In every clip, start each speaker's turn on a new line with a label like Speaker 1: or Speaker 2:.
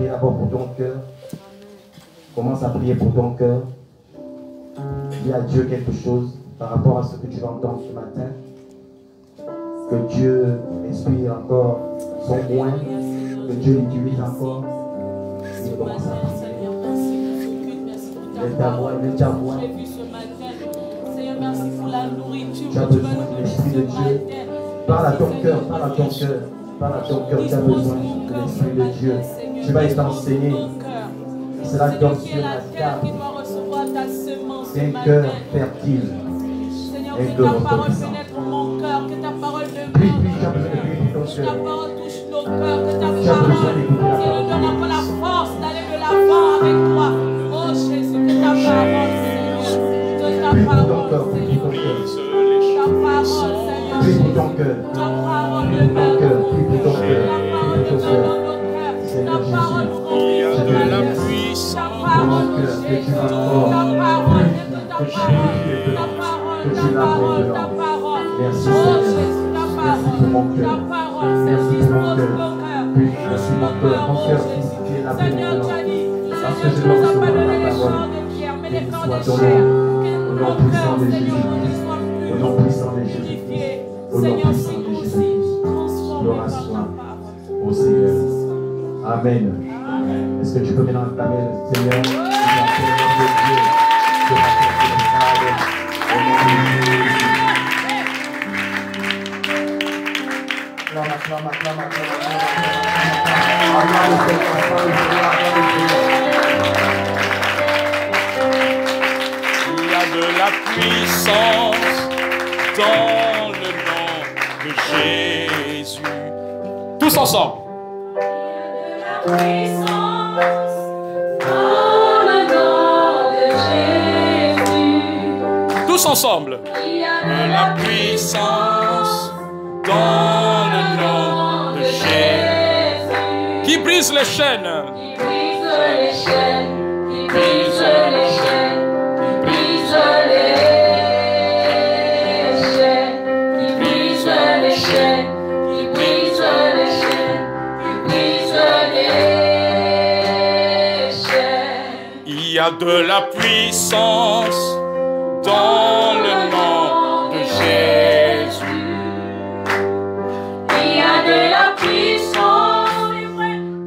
Speaker 1: prier d'abord pour ton cœur. Commence à prier pour ton cœur. Dis à Dieu quelque chose par rapport à ce que tu vas entendre ce matin. Que Dieu inspire encore son moyen, que Dieu l'utilise encore. Et commence à prier. Lève ta voix, lève ta voix.
Speaker 2: Merci pour la nourriture.
Speaker 1: Tu as besoin de l'Esprit de Dieu. Parle à ton cœur, parle à ton cœur. Parle à ton cœur, tu as besoin de l'Esprit de Dieu. Tu vas être enseigné. Cela donne sur la table un cœur fertile.
Speaker 2: Seigneur, que ta parole pénètre mon cœur, que ta parole demeure.
Speaker 1: Puis, tu as besoin de ton
Speaker 2: Ta
Speaker 1: cœur.
Speaker 2: parole touche nos cœurs, que ta
Speaker 1: Tu as besoin
Speaker 2: parole
Speaker 1: d'écouter la
Speaker 2: nous
Speaker 1: parole.
Speaker 2: donne encore la force d'aller de l'avant avec toi. Oh Jésus, que ta parole, Seigneur, que ta
Speaker 1: Puis pour ton
Speaker 2: parole,
Speaker 1: cœur, puis
Speaker 2: Seigneur,
Speaker 1: pour ton cœur.
Speaker 2: ta parole, Seigneur,
Speaker 1: Puis pour ton cœur.
Speaker 2: ta parole
Speaker 1: Puis pour ton
Speaker 2: demeure.
Speaker 1: cœur, puis pour ton cœur.
Speaker 2: Ta parole
Speaker 1: Puis pour ton
Speaker 2: demeure dans
Speaker 1: cœur.
Speaker 2: nos cœurs. Ta
Speaker 1: Seigneur
Speaker 2: parole
Speaker 1: Jésus,
Speaker 2: nous remplit
Speaker 1: je
Speaker 2: de
Speaker 1: te
Speaker 2: ta
Speaker 1: remercie.
Speaker 2: Ta
Speaker 1: Pour
Speaker 2: parole
Speaker 1: mon
Speaker 2: nous
Speaker 1: cœur, que
Speaker 2: jette.
Speaker 1: tu vas
Speaker 2: Ta
Speaker 1: encore
Speaker 2: parole, ta
Speaker 1: que tu
Speaker 2: parole,
Speaker 1: purifies
Speaker 2: ta
Speaker 1: dedans,
Speaker 2: parole,
Speaker 1: que
Speaker 2: ta
Speaker 1: tu laves
Speaker 2: parole,
Speaker 1: dedans.
Speaker 2: ta parole.
Speaker 1: Merci
Speaker 2: Oh
Speaker 1: Seigneur.
Speaker 2: Jésus, ta
Speaker 1: Merci pour mon
Speaker 2: parole,
Speaker 1: cœur.
Speaker 2: ta parole,
Speaker 1: Merci
Speaker 2: Seigneur,
Speaker 1: pour mon
Speaker 2: dispose
Speaker 1: cœur.
Speaker 2: nos cœurs.
Speaker 1: Puis merci mon cœur, mon cœur physique qui est la paix
Speaker 2: Seigneur, tu as dit,
Speaker 1: parce que
Speaker 2: Seigneur,
Speaker 1: je
Speaker 2: tu nous
Speaker 1: dois
Speaker 2: as pas
Speaker 1: recevoir
Speaker 2: donné
Speaker 1: la
Speaker 2: les
Speaker 1: parole.
Speaker 2: corps de pierre, mais les corps de
Speaker 1: Soit ton
Speaker 2: chair.
Speaker 1: nom,
Speaker 2: Que
Speaker 1: au nom
Speaker 2: nos
Speaker 1: puissant
Speaker 2: cœurs,
Speaker 1: de
Speaker 2: Seigneur,
Speaker 1: Jésus.
Speaker 2: aujourd'hui soient
Speaker 1: Au nom puissant de Jésus.
Speaker 2: purifiés.
Speaker 1: Au nom
Speaker 2: Seigneur,
Speaker 1: puissant
Speaker 2: si
Speaker 1: de
Speaker 2: nous aussi,
Speaker 1: Jésus.
Speaker 2: transformés
Speaker 1: Gloire
Speaker 2: par ta
Speaker 1: soit
Speaker 2: parole.
Speaker 1: au Seigneur. Amen. Est-ce que tu peux maintenant acclamer le Seigneur? Nous acclamons le nom de Dieu. Que la paix soit véritable. Au nom de Jésus. Acclame, acclame, acclame, acclame, acclame. Acclame le Seigneur, acclame le Seigneur, acclame le Seigneur.
Speaker 3: Il y a de la puissance dans le nom de Jésus. Tous ensemble.
Speaker 2: La puissance dans le nom de Jésus.
Speaker 3: Tous ensemble.
Speaker 2: Il y a
Speaker 3: De la puissance dans le nom de Jésus. Qui brise les chaînes.
Speaker 2: qui brise les chaînes, qui brise les chaînes, qui brise les chaînes, qui brise les chaînes, qui brise les chaînes, qui brise les chaînes.
Speaker 3: Il y a de la puissance dans le nom de Jésus.
Speaker 2: Il y a de la puissance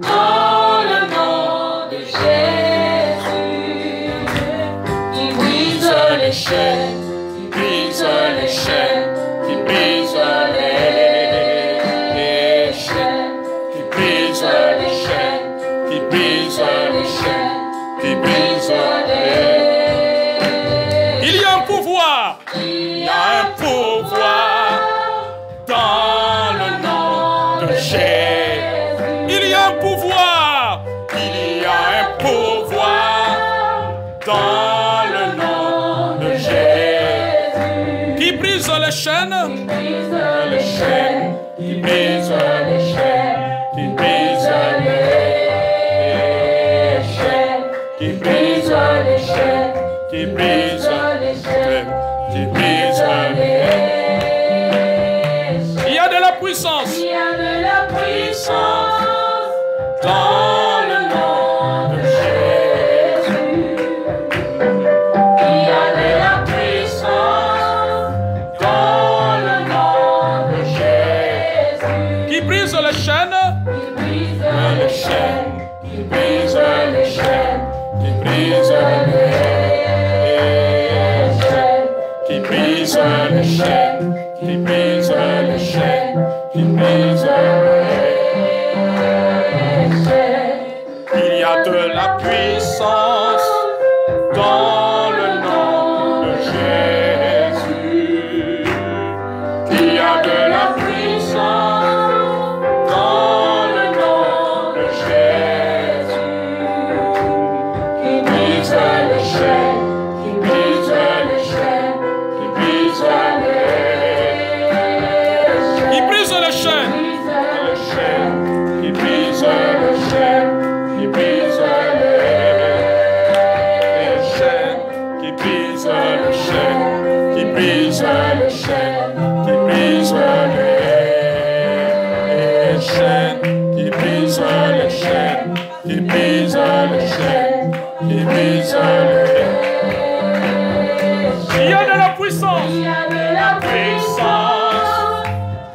Speaker 2: dans le nom de Jésus. Qui brise les chaînes,
Speaker 3: Qui brise les chaînes. Qui brise les chaînes. Qui brise les chaînes. Qui brise les chaînes. Qui brise les. Il y a un pouvoir. Il y a un pouvoir dans le nom de Jésus. Il y a un pouvoir. Il y a un pouvoir dans le nom de Jésus. Qui brise les chaînes. Les chaînes. Qui brise les chaînes. Qui brise les chaînes. Qui brise les chaînes. Qui brise les chaînes. Qui brise les. Il y a de la puissance.
Speaker 2: Il y a de la puissance
Speaker 3: Dans le nom de Jésus.
Speaker 2: il y a de la puissance
Speaker 3: Dans le nom
Speaker 2: de Jésus.
Speaker 3: qui brise les chaînes.
Speaker 2: Qui brise
Speaker 3: Les chaînes. Qui brise les chaînes. Qui brise les chaînes. Qui brise les chaînes. Qui brise les chaînes. Qui brise les chaînes. Il y a de la puissance dans le nom de Jésus. Il y a de la puissance dans le nom de Jésus. Qui brise les chaînes, qui brise les chaînes, qui brise les chaînes. Qui brise les chaînes. Les chaînes, qui brise les chaînes, qui brise les qui brise les chaînes, qui brise les chaînes. Il y a de la puissance, puissance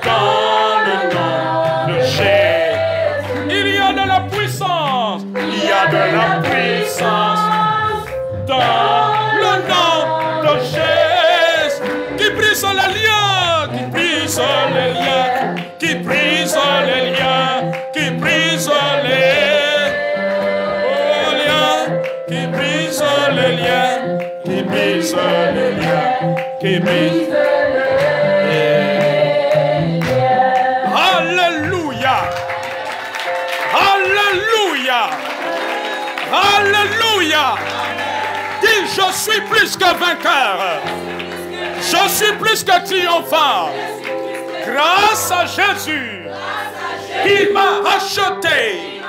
Speaker 3: dans le nom de Jésus. Il y a de la puissance, il y a de la puissance dans le nom de Jésus. Qui brise les liens, qui brise les liens, qui brise les liens, qui brise les liens, qui brise les liens, qui brise les liens, qui brise les liens. Alléluia! Alléluia! Alléluia! Dis, je suis plus que vainqueur. Je suis plus que triomphant. Grâce à Jésus qui m'a acheté,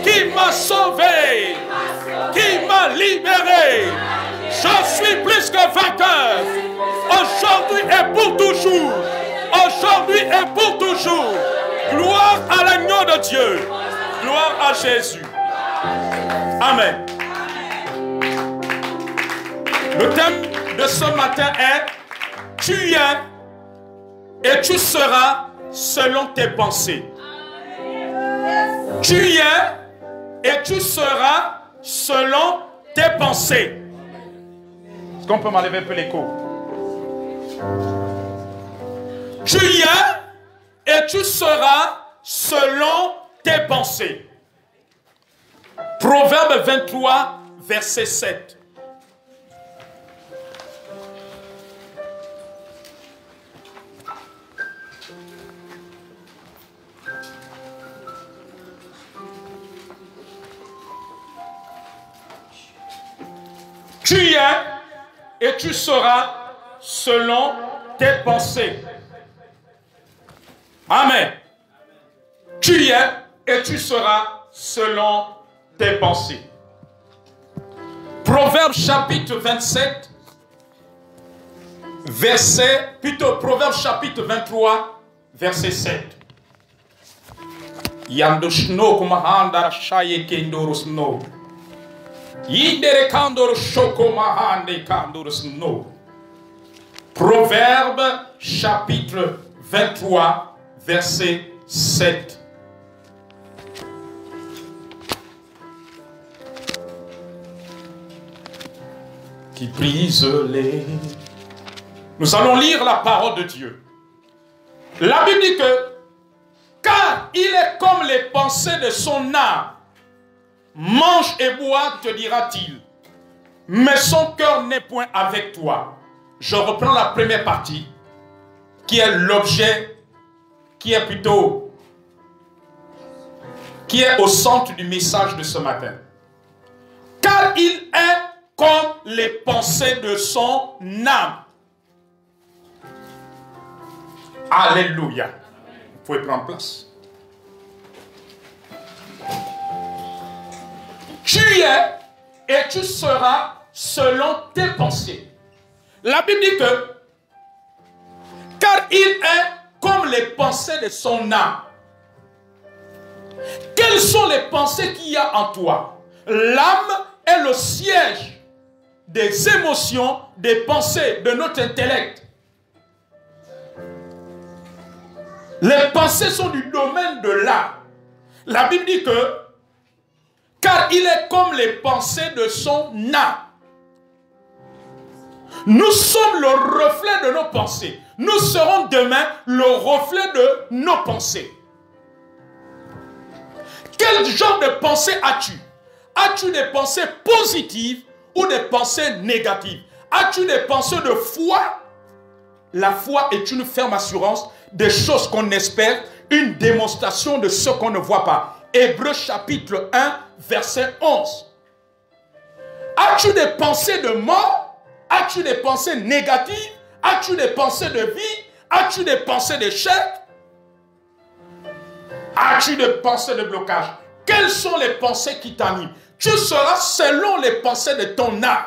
Speaker 3: qui m'a sauvé, qui m'a libéré. Je suis plus que vainqueur. Aujourd'hui et pour toujours. Aujourd'hui et pour toujours. Gloire à l'agneau de Dieu. Gloire à Jésus. Amen. Le thème de ce matin est « Tu es et tu seras selon tes pensées. » Tu es et tu seras selon tes pensées. Est-ce qu'on peut m'enlever un peu l'écho? Tu es et tu seras selon tes pensées. Proverbe 23, verset 7. Tu es et tu seras selon tes pensées. Amen. Tu es et tu seras selon tes pensées. Proverbe chapitre 27, Proverbe chapitre 23, verset 7. Yandoshno kumahanda shaye kendorosno. Proverbe chapitre 23 verset 7. Qui brise les... Nous allons lire la parole de Dieu. La Bible dit que car il est comme les pensées de son âme. Mange et bois, te dira-t-il. Mais son cœur n'est point avec toi. Je reprends la première partie, qui est l'objet, qui est au centre du message de ce matin. Car il est comme les pensées de son âme. Alléluia. Vous pouvez prendre place. Tu es et tu seras selon tes pensées. La Bible dit que car il est comme les pensées de son âme. Quelles sont les pensées qu'il y a en toi? L'âme est le siège des émotions, des pensées, de notre intellect. Les pensées sont du domaine de l'âme. La Bible dit que car il est comme les pensées de son âme. Nous sommes le reflet de nos pensées. Nous serons demain le reflet de nos pensées. Quel genre de pensée as-tu? As-tu des pensées positives ou des pensées négatives? As-tu des pensées de foi? La foi est une ferme assurance des choses qu'on espère, une démonstration de ce qu'on ne voit pas. Hébreux chapitre 1, verset 11. As-tu des pensées de mort? As-tu des pensées négatives? As-tu des pensées de vie? As-tu des pensées d'échec? As-tu des pensées de blocage? Quelles sont les pensées qui t'animent? Tu seras selon les pensées de ton âme.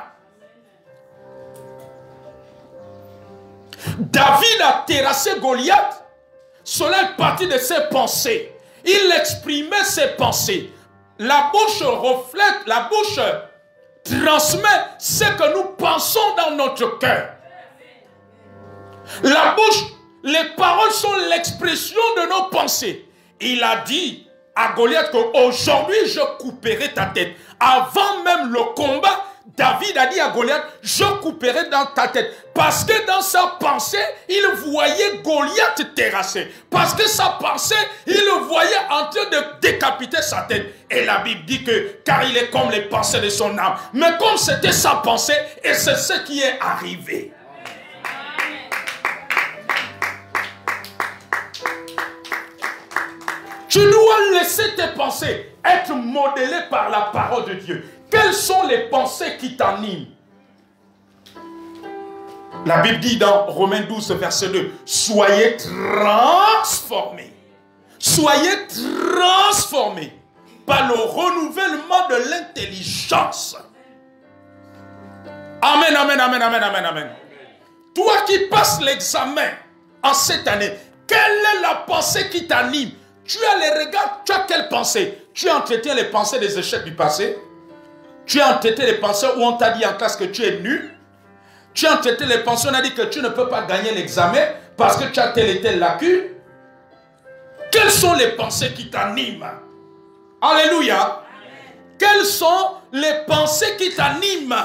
Speaker 3: David a terrassé Goliath. Cela est parti de ses pensées. Il exprimait ses pensées. la bouche reflète, la bouche transmet ce que nous pensons dans notre cœur. La bouche, les paroles sont l'expression de nos pensées. Il a dit à Goliath qu'aujourd'hui je couperai ta tête. Avant même le combat, David a dit à Goliath, je couperai dans ta tête. Parce que dans sa pensée, il voyait Goliath terrasser. Parce que sa pensée, il le voyait en train de décapiter sa tête. Et la Bible dit que, car il est comme les pensées de son âme. Mais comme c'était sa pensée, et c'est ce qui est arrivé. Tu dois laisser tes pensées être modélées par la parole de Dieu. Quelles sont les pensées qui t'animent? La Bible dit dans Romains 12, verset 2, soyez transformés. Soyez transformés par le renouvellement de l'intelligence. Amen, amen, amen, amen, amen, amen. Toi qui passes l'examen en cette année, quelle est la pensée qui t'anime? Tu as les regards, tu as quelle pensée? Tu as entretenu les pensées des échecs du passé? Tu as entretenu les pensées où on t'a dit en classe que tu es nul? Tu as entretenu les pensées où on a dit que tu ne peux pas gagner l'examen parce que tu as telle et telle lacune? Quelles sont les pensées qui t'animent? Alléluia! Quelles sont les pensées qui t'animent?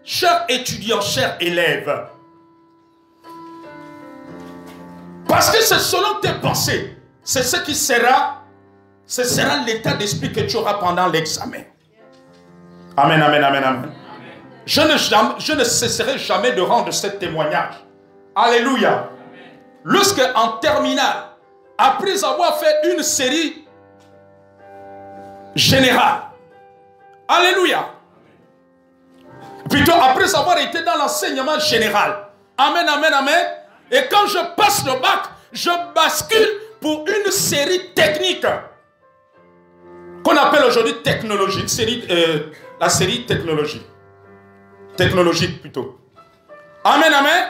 Speaker 3: Cher étudiant, cher élève. Parce que c'est selon tes pensées. C'est ce qui sera, ce sera l'état d'esprit que tu auras pendant l'examen. Amen, amen, amen, amen. Je ne cesserai jamais de rendre ce témoignage. Alléluia. Lorsque en terminale, après avoir fait une série générale, alléluia, plutôt après avoir été dans l'enseignement général, amen, amen, amen, et quand je passe le bac, je bascule pour une série technique qu'on appelle aujourd'hui technologique, la série technologique. Technologique plutôt. Amen, amen.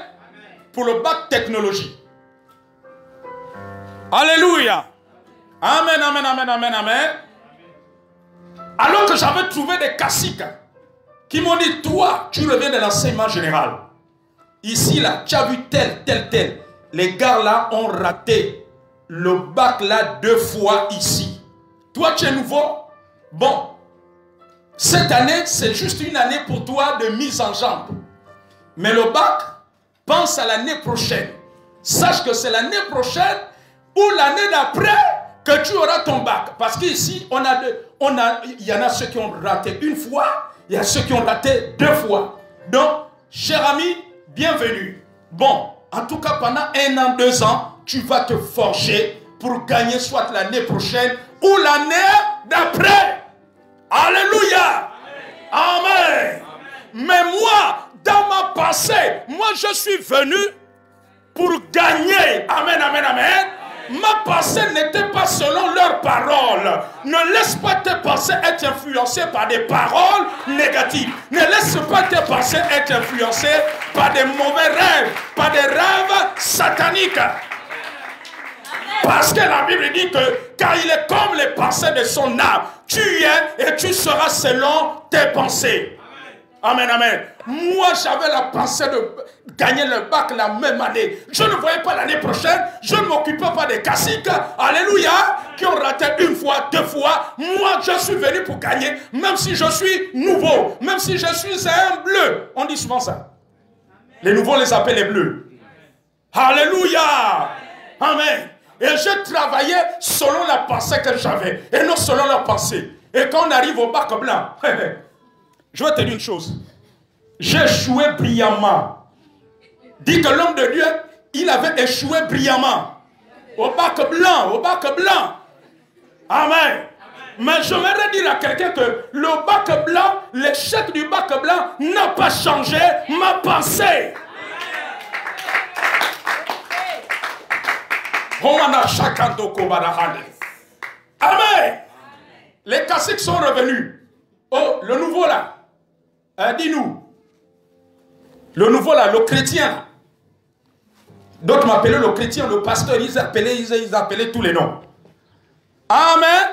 Speaker 3: Pour le bac technologie. Alléluia. Amen, amen, amen, amen, amen. Alors que j'avais trouvé des caciques qui m'ont dit, toi, tu reviens de l'enseignement général. Ici, là, tu as vu tel, tel, tel. Les gars là ont raté le bac là 2 fois ici. Toi, tu es nouveau. Bon, cette année, c'est juste une année pour toi de mise en jambe. Mais le bac, pense à l'année prochaine. Sache que c'est l'année prochaine ou l'année d'après que tu auras ton bac. Parce qu'ici, il y en a ceux qui ont raté 1 fois, il y a ceux qui ont raté 2 fois. Donc, cher ami, bienvenue. Bon, en tout cas, pendant 1 an, 2 ans, tu vas te forger pour gagner soit l'année prochaine ou l'année d'après. Alléluia. Amen. Amen. Mais moi, dans ma pensée, moi je suis venu pour gagner. Amen, amen, amen. Ma pensée n'était pas selon leurs paroles. Ne laisse pas tes pensées être influencées par des paroles négatives. Ne laisse pas tes pensées être influencées par des mauvais rêves, par des rêves sataniques. Parce que la Bible dit que car il est comme les pensées de son âme, tu es et tu seras selon tes pensées. Amen, amen. Moi, j'avais la pensée de gagner le bac la même année. Je ne voyais pas l'année prochaine. Je ne m'occupais pas des caciques, alléluia, qui ont raté 1 fois, 2 fois. Moi, je suis venu pour gagner, même si je suis nouveau, même si je suis un bleu. On dit souvent ça. Les nouveaux les appellent les bleus. Alléluia. Amen. Et je travaillais selon la pensée que j'avais et non selon leur pensée. Et quand on arrive au bac blanc, je vais te dire une chose. J'ai échoué brillamment. Dis que l'homme de Dieu, il avait échoué brillamment. Au bac blanc, au bac blanc. Amen. Mais je voudrais dire à quelqu'un que le bac blanc, l'échec du bac blanc n'a pas changé ma pensée. Amen. Les caciques sont revenus. Oh, le nouveau là. Dis-nous. Le nouveau là, le chrétien là. D'autres m'appelaient le chrétien, le pasteur, ils appelaient tous les noms. Amen.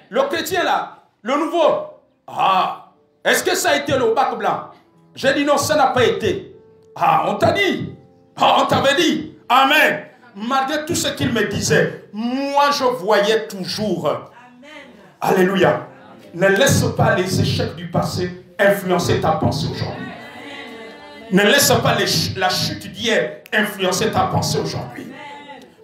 Speaker 3: Le chrétien là, Le nouveau. Ah, est-ce que ça a été le bac blanc? J'ai dit non, ça n'a pas été. Ah, on t'a dit. Ah, on t'avait dit. Amen. Malgré tout ce qu'il me disait, moi je voyais toujours. Amen. Alléluia. Ne laisse pas les échecs du passé influencer ta pensée aujourd'hui. Ne laisse pas la chute d'hier influencer ta pensée aujourd'hui.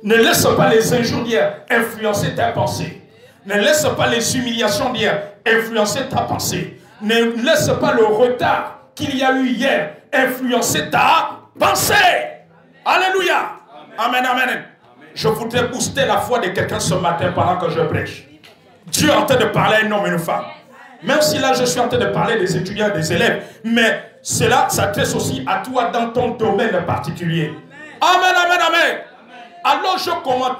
Speaker 3: Ne laisse pas les injures d'hier influencer ta pensée. Ne laisse pas les humiliations d'hier influencer ta pensée. Ne laisse pas le retard qu'il y a eu hier influencer ta pensée. Alléluia. Amen, amen. Je voudrais booster la foi de quelqu'un ce matin pendant que je prêche. Dieu est en train de parler à un homme et une femme. Même si là je suis en train de parler des étudiants et des élèves, mais cela s'adresse aussi à toi dans ton domaine particulier. Amen, amen, amen. Alors je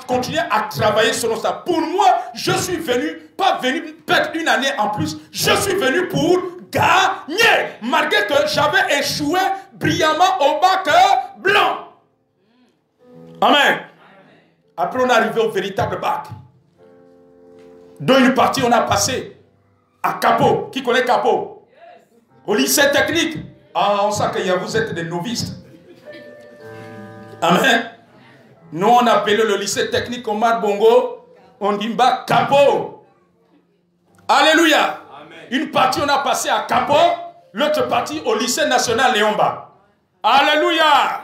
Speaker 3: continue à travailler selon ça. Pour moi, je suis venu, pas venu perdre une année en plus, je suis venu pour gagner. Malgré que j'avais échoué brillamment au bac blanc. Amen. Après on est arrivé au véritable bac. Dans une partie on a passé à Capot. Qui connaît Capot? Au lycée technique. Ah, on sent que vous êtes des novices. Amen. Nous on appelait le lycée technique Omar Bongo. On dit bac Capot. Alléluia. Amen. Une partie on a passé à Capot. L'autre partie au lycée national Léomba. Alléluia.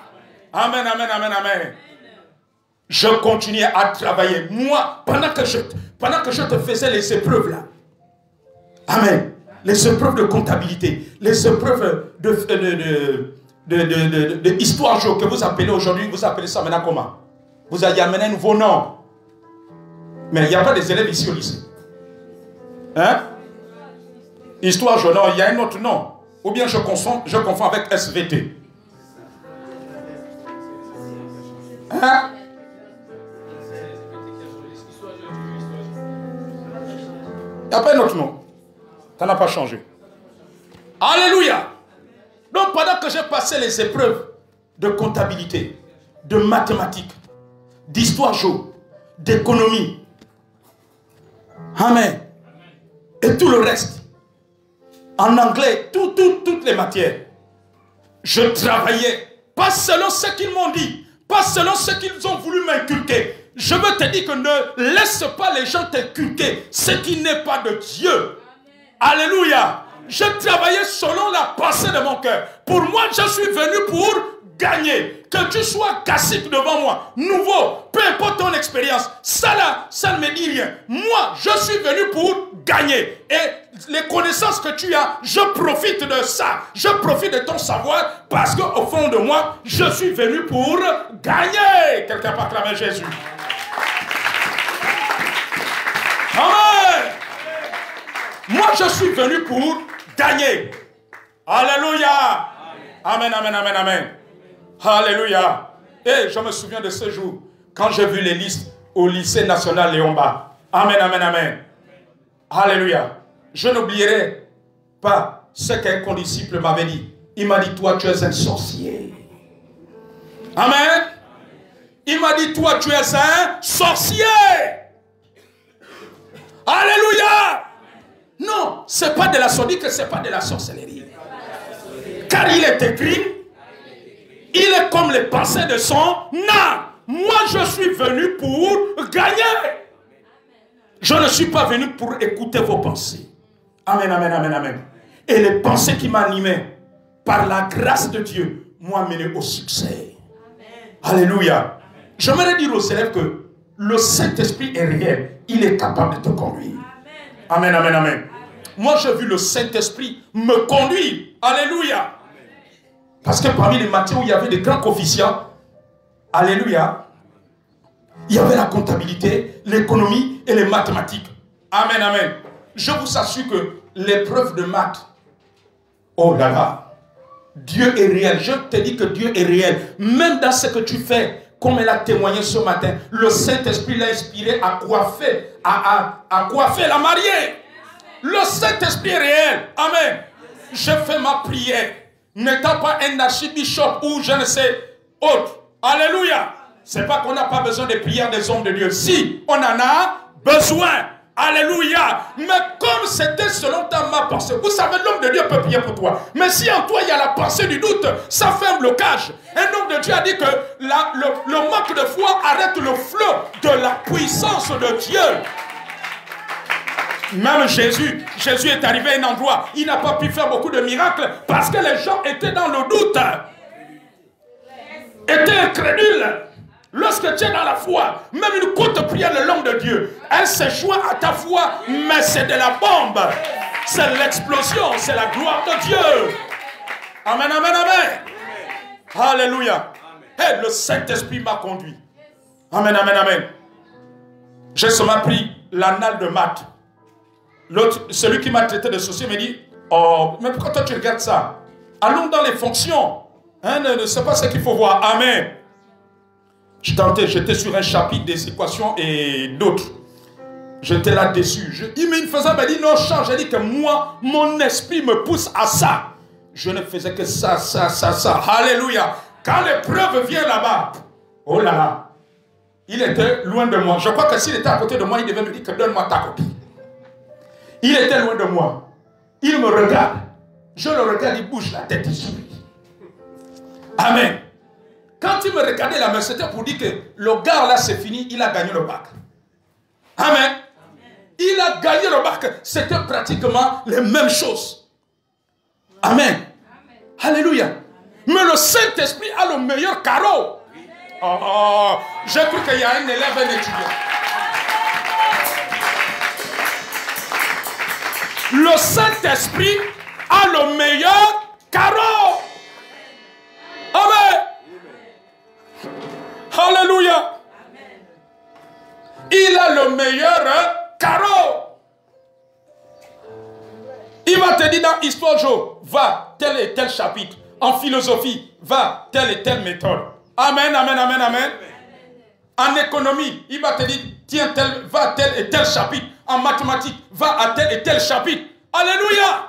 Speaker 3: Amen, amen, amen, amen. Je continuais à travailler. Moi, pendant que je te faisais les épreuves là. Amen. Les épreuves de comptabilité. Les épreuves de histoire géo que vous appelez aujourd'hui. Vous appelez ça maintenant comment? Vous avez amené un nouveau nom. Mais il n'y a pas des élèves ici au lycée. Hein? Histoire géo, non, il y a un autre nom. Ou bien je confonds avec SVT. Hein? Il n'y a pas un autre nom. Ça n'a pas changé. Alléluia. Donc pendant que j'ai passé les épreuves de comptabilité, de mathématiques, d'histoire géo, d'économie, amen, et tout le reste, en anglais, toutes les matières, je travaillais, pas selon ce qu'ils m'ont dit, pas selon ce qu'ils ont voulu m'inculquer. Je veux te dire que ne laisse pas les gens t'inculquer ce qui n'est pas de Dieu. Alléluia. Je travaillais selon la pensée de mon cœur. Pour moi, je suis venu pour gagner. Que tu sois cacique devant moi, nouveau, peu importe ton expérience, ça là, ça ne me dit rien. Moi, je suis venu pour gagner. Et les connaissances que tu as, je profite de ça. Je profite de ton savoir parce qu'au fond de moi, je suis venu pour gagner. Quelqu'un peut acclamer Jésus. Amen. Moi, je suis venu pour gagner. Alléluia. Amen, amen, amen, amen. Alléluia. Et je me souviens de ce jour, quand j'ai vu les listes au lycée national Léomba. Amen, amen, amen. Alléluia. Je n'oublierai pas ce qu'un condisciple m'avait dit. Il m'a dit, toi, tu es un sorcier. Amen. Il m'a dit, toi, tu es un sorcier. Alléluia. Non, ce n'est pas de la sorcellerie, ce n'est pas de la sorcellerie. Car il est écrit, il est comme les pensées de son âme. Moi, je suis venu pour gagner. Je ne suis pas venu pour écouter vos pensées. Amen, amen, amen, amen. Et les pensées qui m'animaient, par la grâce de Dieu, m'ont mené au succès. Amen. Alléluia. J'aimerais dire aux élèves que le Saint-Esprit est réel. Il est capable de te conduire. Amen, amen, amen. Moi, j'ai vu le Saint-Esprit me conduire. Alléluia. Parce que parmi les matières où il y avait des grands coefficients, alléluia, il y avait la comptabilité, l'économie et les mathématiques. Amen, amen. Je vous assure que l'épreuve de maths, oh là là, Dieu est réel. Je te dis que Dieu est réel. Même dans ce que tu fais, comme elle a témoigné ce matin, le Saint-Esprit l'a inspiré à coiffer, à coiffer la mariée. Le Saint-Esprit est réel. Amen. Je fais ma prière. N'étant pas un archibishop ou je ne sais autre. Alléluia. C'est pas qu'on n'a pas besoin des prières des hommes de Dieu. Si, on en a besoin. Alléluia. Mais comme c'était selon ma pensée, vous savez, l'homme de Dieu peut prier pour toi. Mais si en toi il y a la pensée du doute, ça fait un blocage. Un homme de Dieu a dit que le manque de foi arrête le flot de la puissance de Dieu. Même Jésus est arrivé à un endroit, il n'a pas pu faire beaucoup de miracles parce que les gens étaient dans le doute, étaient incrédules. Lorsque tu es dans la foi, même une courte prière de l'homme de Dieu, elle s'échoue à ta foi, mais c'est de la bombe. C'est l'explosion, c'est la gloire de Dieu. Amen, amen, amen. Alléluia. Hey, le Saint-Esprit m'a conduit. Amen, amen, amen. J'ai seulement pris l'anal de maths. L'autre, celui qui m'a traité de sorcier me dit, oh, mais pourquoi toi tu regardes ça? Allons dans les fonctions. Hein, ne sais pas ce qu'il faut voir. Amen. J'étais sur un chapitre des équations et d'autres. J'étais là-dessus. Il me faisait me dire, non, change. J'ai dit que moi, mon esprit me pousse à ça. Je ne faisais que ça. Alléluia. Quand l'épreuve vient là-bas, oh là là, il était loin de moi. Je crois que s'il était à côté de moi, il devait me dire que donne-moi ta copie. Il était loin de moi. Il me regarde. Je le regarde, il bouge la tête, il sourit. Amen. Quand il me regardait là, c'était pour dire que le gars là, c'est fini, il a gagné le bac. Amen. Il a gagné le bac. C'était pratiquement les mêmes choses. Amen. Alléluia. Mais le Saint-Esprit a le meilleur carreau. Oh, j'ai cru qu'il y a un élève, un étudiant. Le Saint-Esprit a le meilleur carreau. Amen. Alléluia. Il a le meilleur carreau. Il va te dire dans Histoire Joe, va tel et tel chapitre. En philosophie, va telle et telle méthode. Amen, amen, amen, amen. En économie, il va te dire, tiens, va tel et tel chapitre. En mathématiques, va à tel et tel chapitre. Alléluia.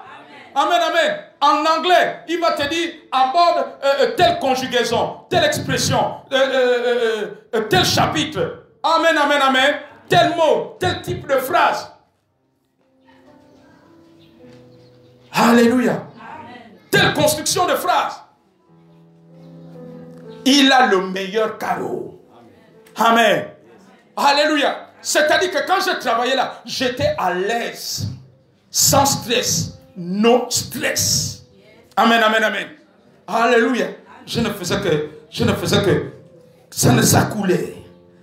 Speaker 3: Amen, amen. En anglais, il va te dire, aborde telle conjugaison, telle expression, tel chapitre. Amen, amen, amen. Tel mot, tel type de phrase. Alléluia. Telle construction de phrase. Il a le meilleur carreau. Amen. Alléluia. C'est-à-dire que quand je travaillais là, j'étais à l'aise. Sans stress. No stress. Amen, amen, amen. Alléluia. Je ne faisais que ça coulait.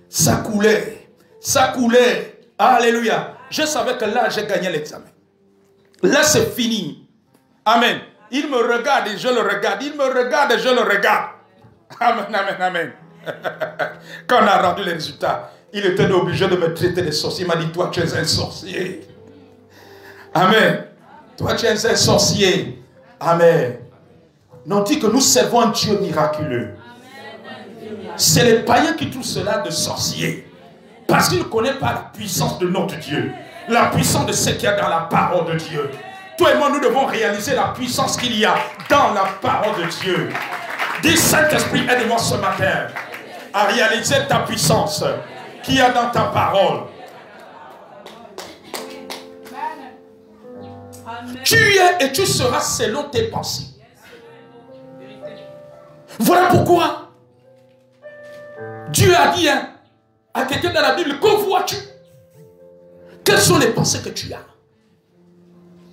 Speaker 3: Ça coulait. Alléluia. Je savais que là, j'ai gagné l'examen. Là, c'est fini. Amen. Il me regarde et je le regarde. Il me regarde et je le regarde. Amen, amen, amen. Quand on a rendu les résultats, il était obligé de me traiter de sorcier. Il m'a dit, toi, tu es un sorcier. Amen. Toi, tu es un sorcier. Amen. Non, dit que nous servons un Dieu miraculeux. C'est les païens qui trouvent cela de sorcier. Parce qu'ils ne connaissent pas la puissance de notre Dieu. La puissance de ce qu'il y a dans la parole de Dieu. Toi et moi, nous devons réaliser la puissance qu'il y a dans la parole de Dieu. Dis, Saint-Esprit, aide-moi ce matin à réaliser ta puissance qu'il y a dans ta parole. Tu es et tu seras selon tes pensées. Voilà pourquoi Dieu a dit à quelqu'un dans la Bible, que vois-tu? Quelles sont les pensées que tu as?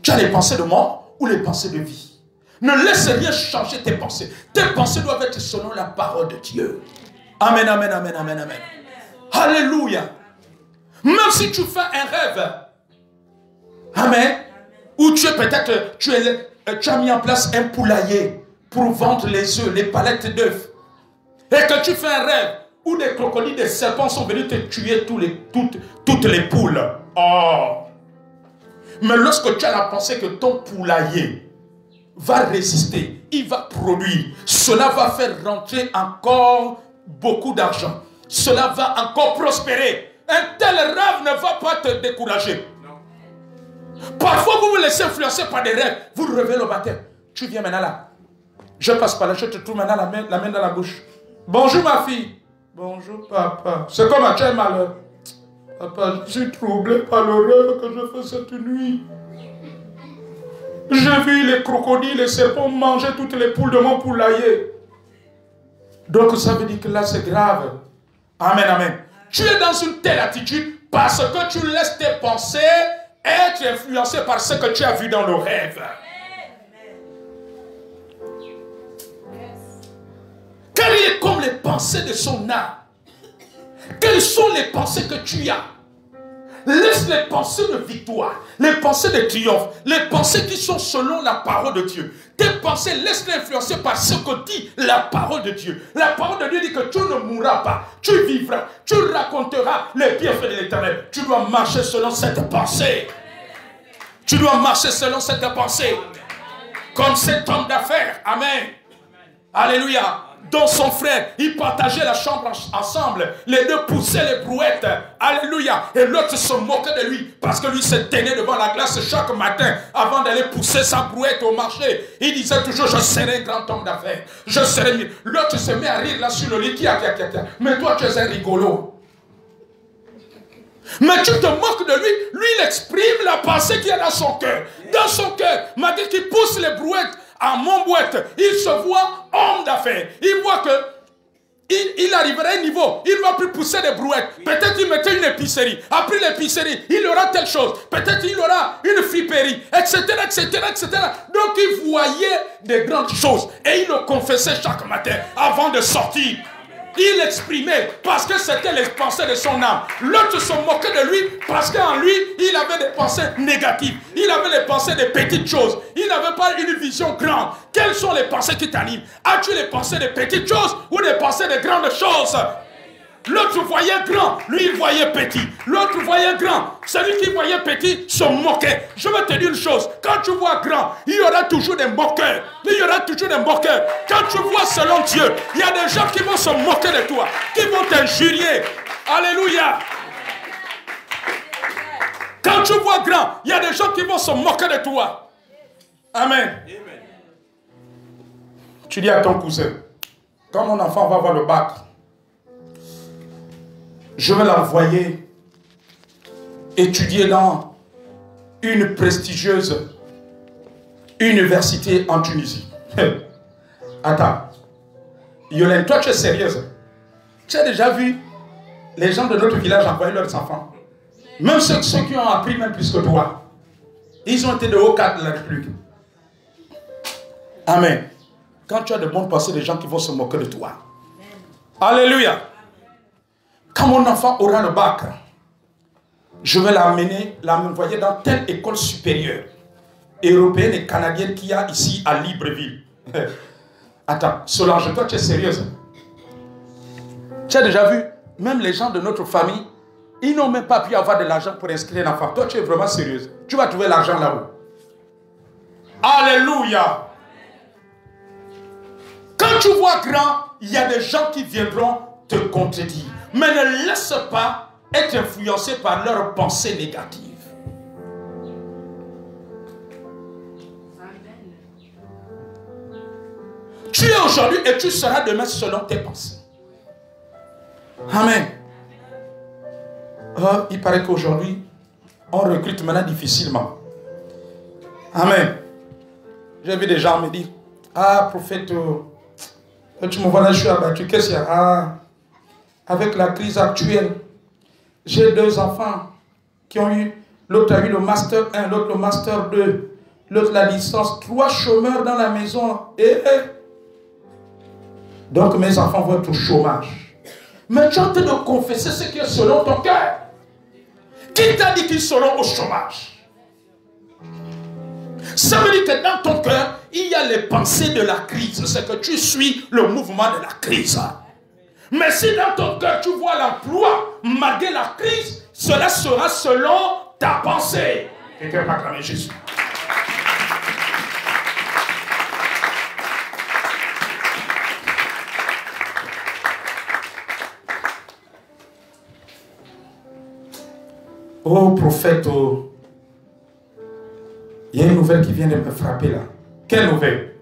Speaker 3: Tu as les pensées de mort ou les pensées de vie? Ne laisse rien changer tes pensées. Tes pensées doivent être selon la parole de Dieu. Amen, amen, amen, amen, amen. Alléluia. Même si tu fais un rêve, amen, ou tu es peut-être, tu as mis en place un poulailler pour vendre les œufs, les palettes d'œufs, et que tu fais un rêve où des crocodiles, des serpents sont venus te tuer toutes les poules. Oh! Mais lorsque tu as la pensée que ton poulailler va résister, il va produire, cela va faire rentrer encore beaucoup d'argent. Cela va encore prospérer. Un tel rêve ne va pas te décourager. Parfois, vous vous laissez influencer par des rêves. Vous rêvez le matin. Tu viens maintenant là. Je passe par là, je te trouve maintenant la main dans la bouche. Bonjour ma fille. Bonjour papa. C'est comme tu as malheur. Papa, je suis troublé par le rêve que je fais cette nuit. J'ai vu les crocodiles, les serpents manger toutes les poules de mon poulailler. Donc ça veut dire que là c'est grave. Amen, amen. Tu es dans une telle attitude parce que tu laisses tes pensées être influencées par ce que tu as vu dans le rêve. Quelles sont comme les pensées de son âme? Quelles sont les pensées que tu as? Laisse les pensées de victoire, les pensées de triomphe, les pensées qui sont selon la parole de Dieu. Tes pensées, laisse-les influencer par ce que dit la parole de Dieu. La parole de Dieu dit que tu ne mourras pas, tu vivras, tu raconteras les bienfaits de l'Éternel. Tu dois marcher selon cette pensée. Tu dois marcher selon cette pensée. Comme cet homme d'affaires. Amen. Alléluia. Dont son frère, ils partageaient la chambre ensemble. Les deux poussaient les brouettes. Alléluia. Et l'autre se moquait de lui parce que lui se tenait devant la glace chaque matin avant d'aller pousser sa brouette au marché. Il disait toujours, je serai un grand homme d'affaires. Je serai... L'autre se met à rire là sur le lit. Mais toi, tu es un rigolo. Mais tu te moques de lui. Lui, il exprime la pensée qu'il y a dans son cœur. Dans son cœur, malgré qu'il pousse les brouettes à Montboîte, il se voit homme d'affaires. Il voit que il arrivera à un niveau, il ne va plus pousser des brouettes. Peut-être il mettait une épicerie. Après l'épicerie, il aura telle chose. Peut-être il aura une friperie, etc., etc., etc. Donc il voyait des grandes choses. Et il le confessait chaque matin avant de sortir. Il exprimait parce que c'était les pensées de son âme. L'autre se moquait de lui parce qu'en lui, il avait des pensées négatives. Il avait les pensées de petites choses. Il n'avait pas une vision grande. Quelles sont les pensées qui t'animent? As-tu les pensées de petites choses ou des pensées de grandes choses? L'autre voyait grand, lui il voyait petit. L'autre voyait grand, celui qui voyait petit se moquait. Je vais te dire une chose, quand tu vois grand, il y aura toujours des moqueurs. Il y aura toujours des moqueurs. Quand tu vois selon Dieu, il y a des gens qui vont se moquer de toi, qui vont t'injurier. Alléluia. Quand tu vois grand, il y a des gens qui vont se moquer de toi. Amen. Tu dis à ton cousin, quand mon enfant va voir le bac, je vais l'envoyer étudier dans une prestigieuse université en Tunisie. Attends, Yolène, toi tu es sérieuse? Tu as déjà vu les gens de notre village envoyer leurs enfants? Même ceux qui ont appris même plus que toi. Ils ont été de haut cadre de la République. Amen. Quand tu as de bonnes pensées, des gens qui vont se moquer de toi. Alléluia. Quand mon enfant aura le bac, je vais l'envoyer dans telle école supérieure, européenne et canadienne qu'il y a ici à Libreville. Attends, Solange, toi tu es sérieuse? Tu as déjà vu, même les gens de notre famille, ils n'ont même pas pu avoir de l'argent pour inscrire un enfant. Toi tu es vraiment sérieuse? Tu vas trouver l'argent là-haut. Alléluia. Quand tu vois grand, il y a des gens qui viendront te contredire. Mais ne laisse pas être influencé par leurs pensées négatives. Tu es aujourd'hui et tu seras demain selon tes pensées. Amen. Il paraît qu'aujourd'hui, on recrute maintenant difficilement. Amen. J'ai vu des gens me dire, ah prophète, tu me vois là, je suis abattu. Qu'est-ce qu'il y a? Ah, avec la crise actuelle, j'ai 2 enfants qui ont eu, l'autre a eu le master 1, l'autre le master 2, l'autre la licence, 3 chômeurs dans la maison. Donc mes enfants vont être au chômage. Mais tu es en train de confesser ce qui est selon ton cœur. Qui t'a dit qu'ils seront au chômage? Ça veut dire que dans ton cœur, il y a les pensées de la crise. C'est que tu suis le mouvement de la crise. Mais si dans ton cœur tu vois l'emploi, malgré la crise, cela sera selon ta pensée. Quelqu'un va acclamer Jésus. Oh prophète, oh. Il y a une nouvelle qui vient de me frapper là. Quelle nouvelle?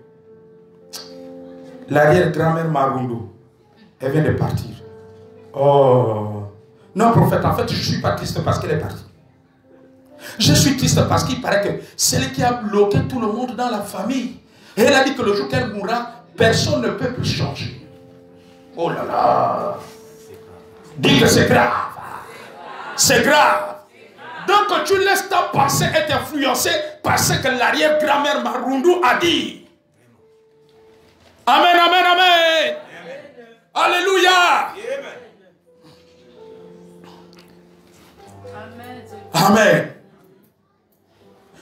Speaker 3: L'arrière-grand-mère Marundu, elle vient de partir. Oh, Non, prophète, en fait, je ne suis pas triste parce qu'elle est partie. Je suis triste parce qu'il paraît que c'est elle qui a bloqué tout le monde dans la famille. Et elle a dit que le jour qu'elle mourra, personne ne peut plus changer. Oh là là. Dis que c'est grave. C'est grave. Donc tu laisses ta pensée être influencée par ce que l'arrière-grand-mère Marundu a dit. Amen, amen, amen. Alléluia. Amen.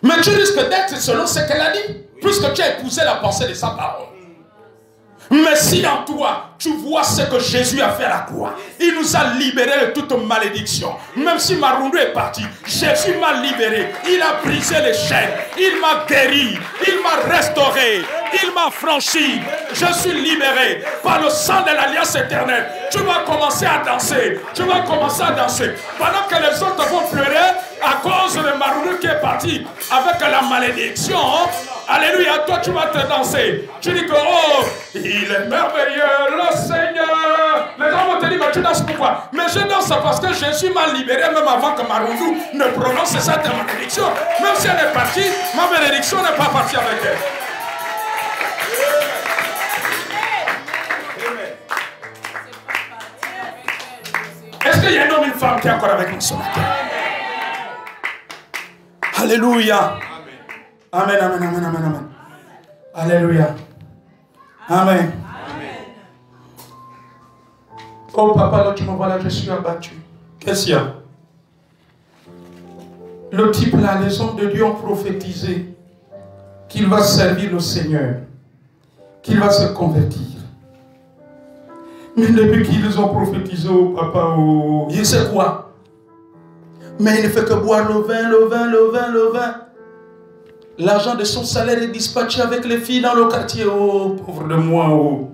Speaker 3: Mais tu risques d'être selon ce qu'elle a dit, puisque tu as épousé la pensée de sa parole. Mais si en toi, tu vois ce que Jésus a fait à la croix, il nous a libérés de toute malédiction. Même si Marundu est parti, Jésus m'a libéré. Il a brisé les chaînes, il m'a guéri, il m'a restauré, il m'a franchi. Je suis libéré par le sang de l'alliance éternelle. Tu vas commencer à danser, tu vas commencer à danser. Pendant que les autres vont pleurer à cause de Marundu qui est parti avec la malédiction. Alléluia, toi tu vas te danser. Tu dis que, oh, il est merveilleux, le Seigneur. Les gens vont te dire, mais tu danses pourquoi? Mais je danse parce que Jésus m'a libéré même avant que Marundu ne prononce cette malédiction. Même si elle est partie, ma bénédiction n'est pas partie avec elle. Est-ce qu'il y a un homme et une femme qui est encore avec nous ce matin? Alléluia. Amen, amen, amen, amen, amen. Alléluia. Amen. Oh papa, là tu me vois là, je suis abattu. Qu'est-ce qu'il y a? Le type là, les hommes de Dieu ont prophétisé qu'il va servir le Seigneur, qu'il va se convertir. Mais depuis qu'ils ont prophétisé au papa, il sait quoi? Mais il ne fait que boire le vin, le vin, le vin, le vin. L'argent de son salaire est dispatché avec les filles dans le quartier. Oh, pauvre de moi. Oh.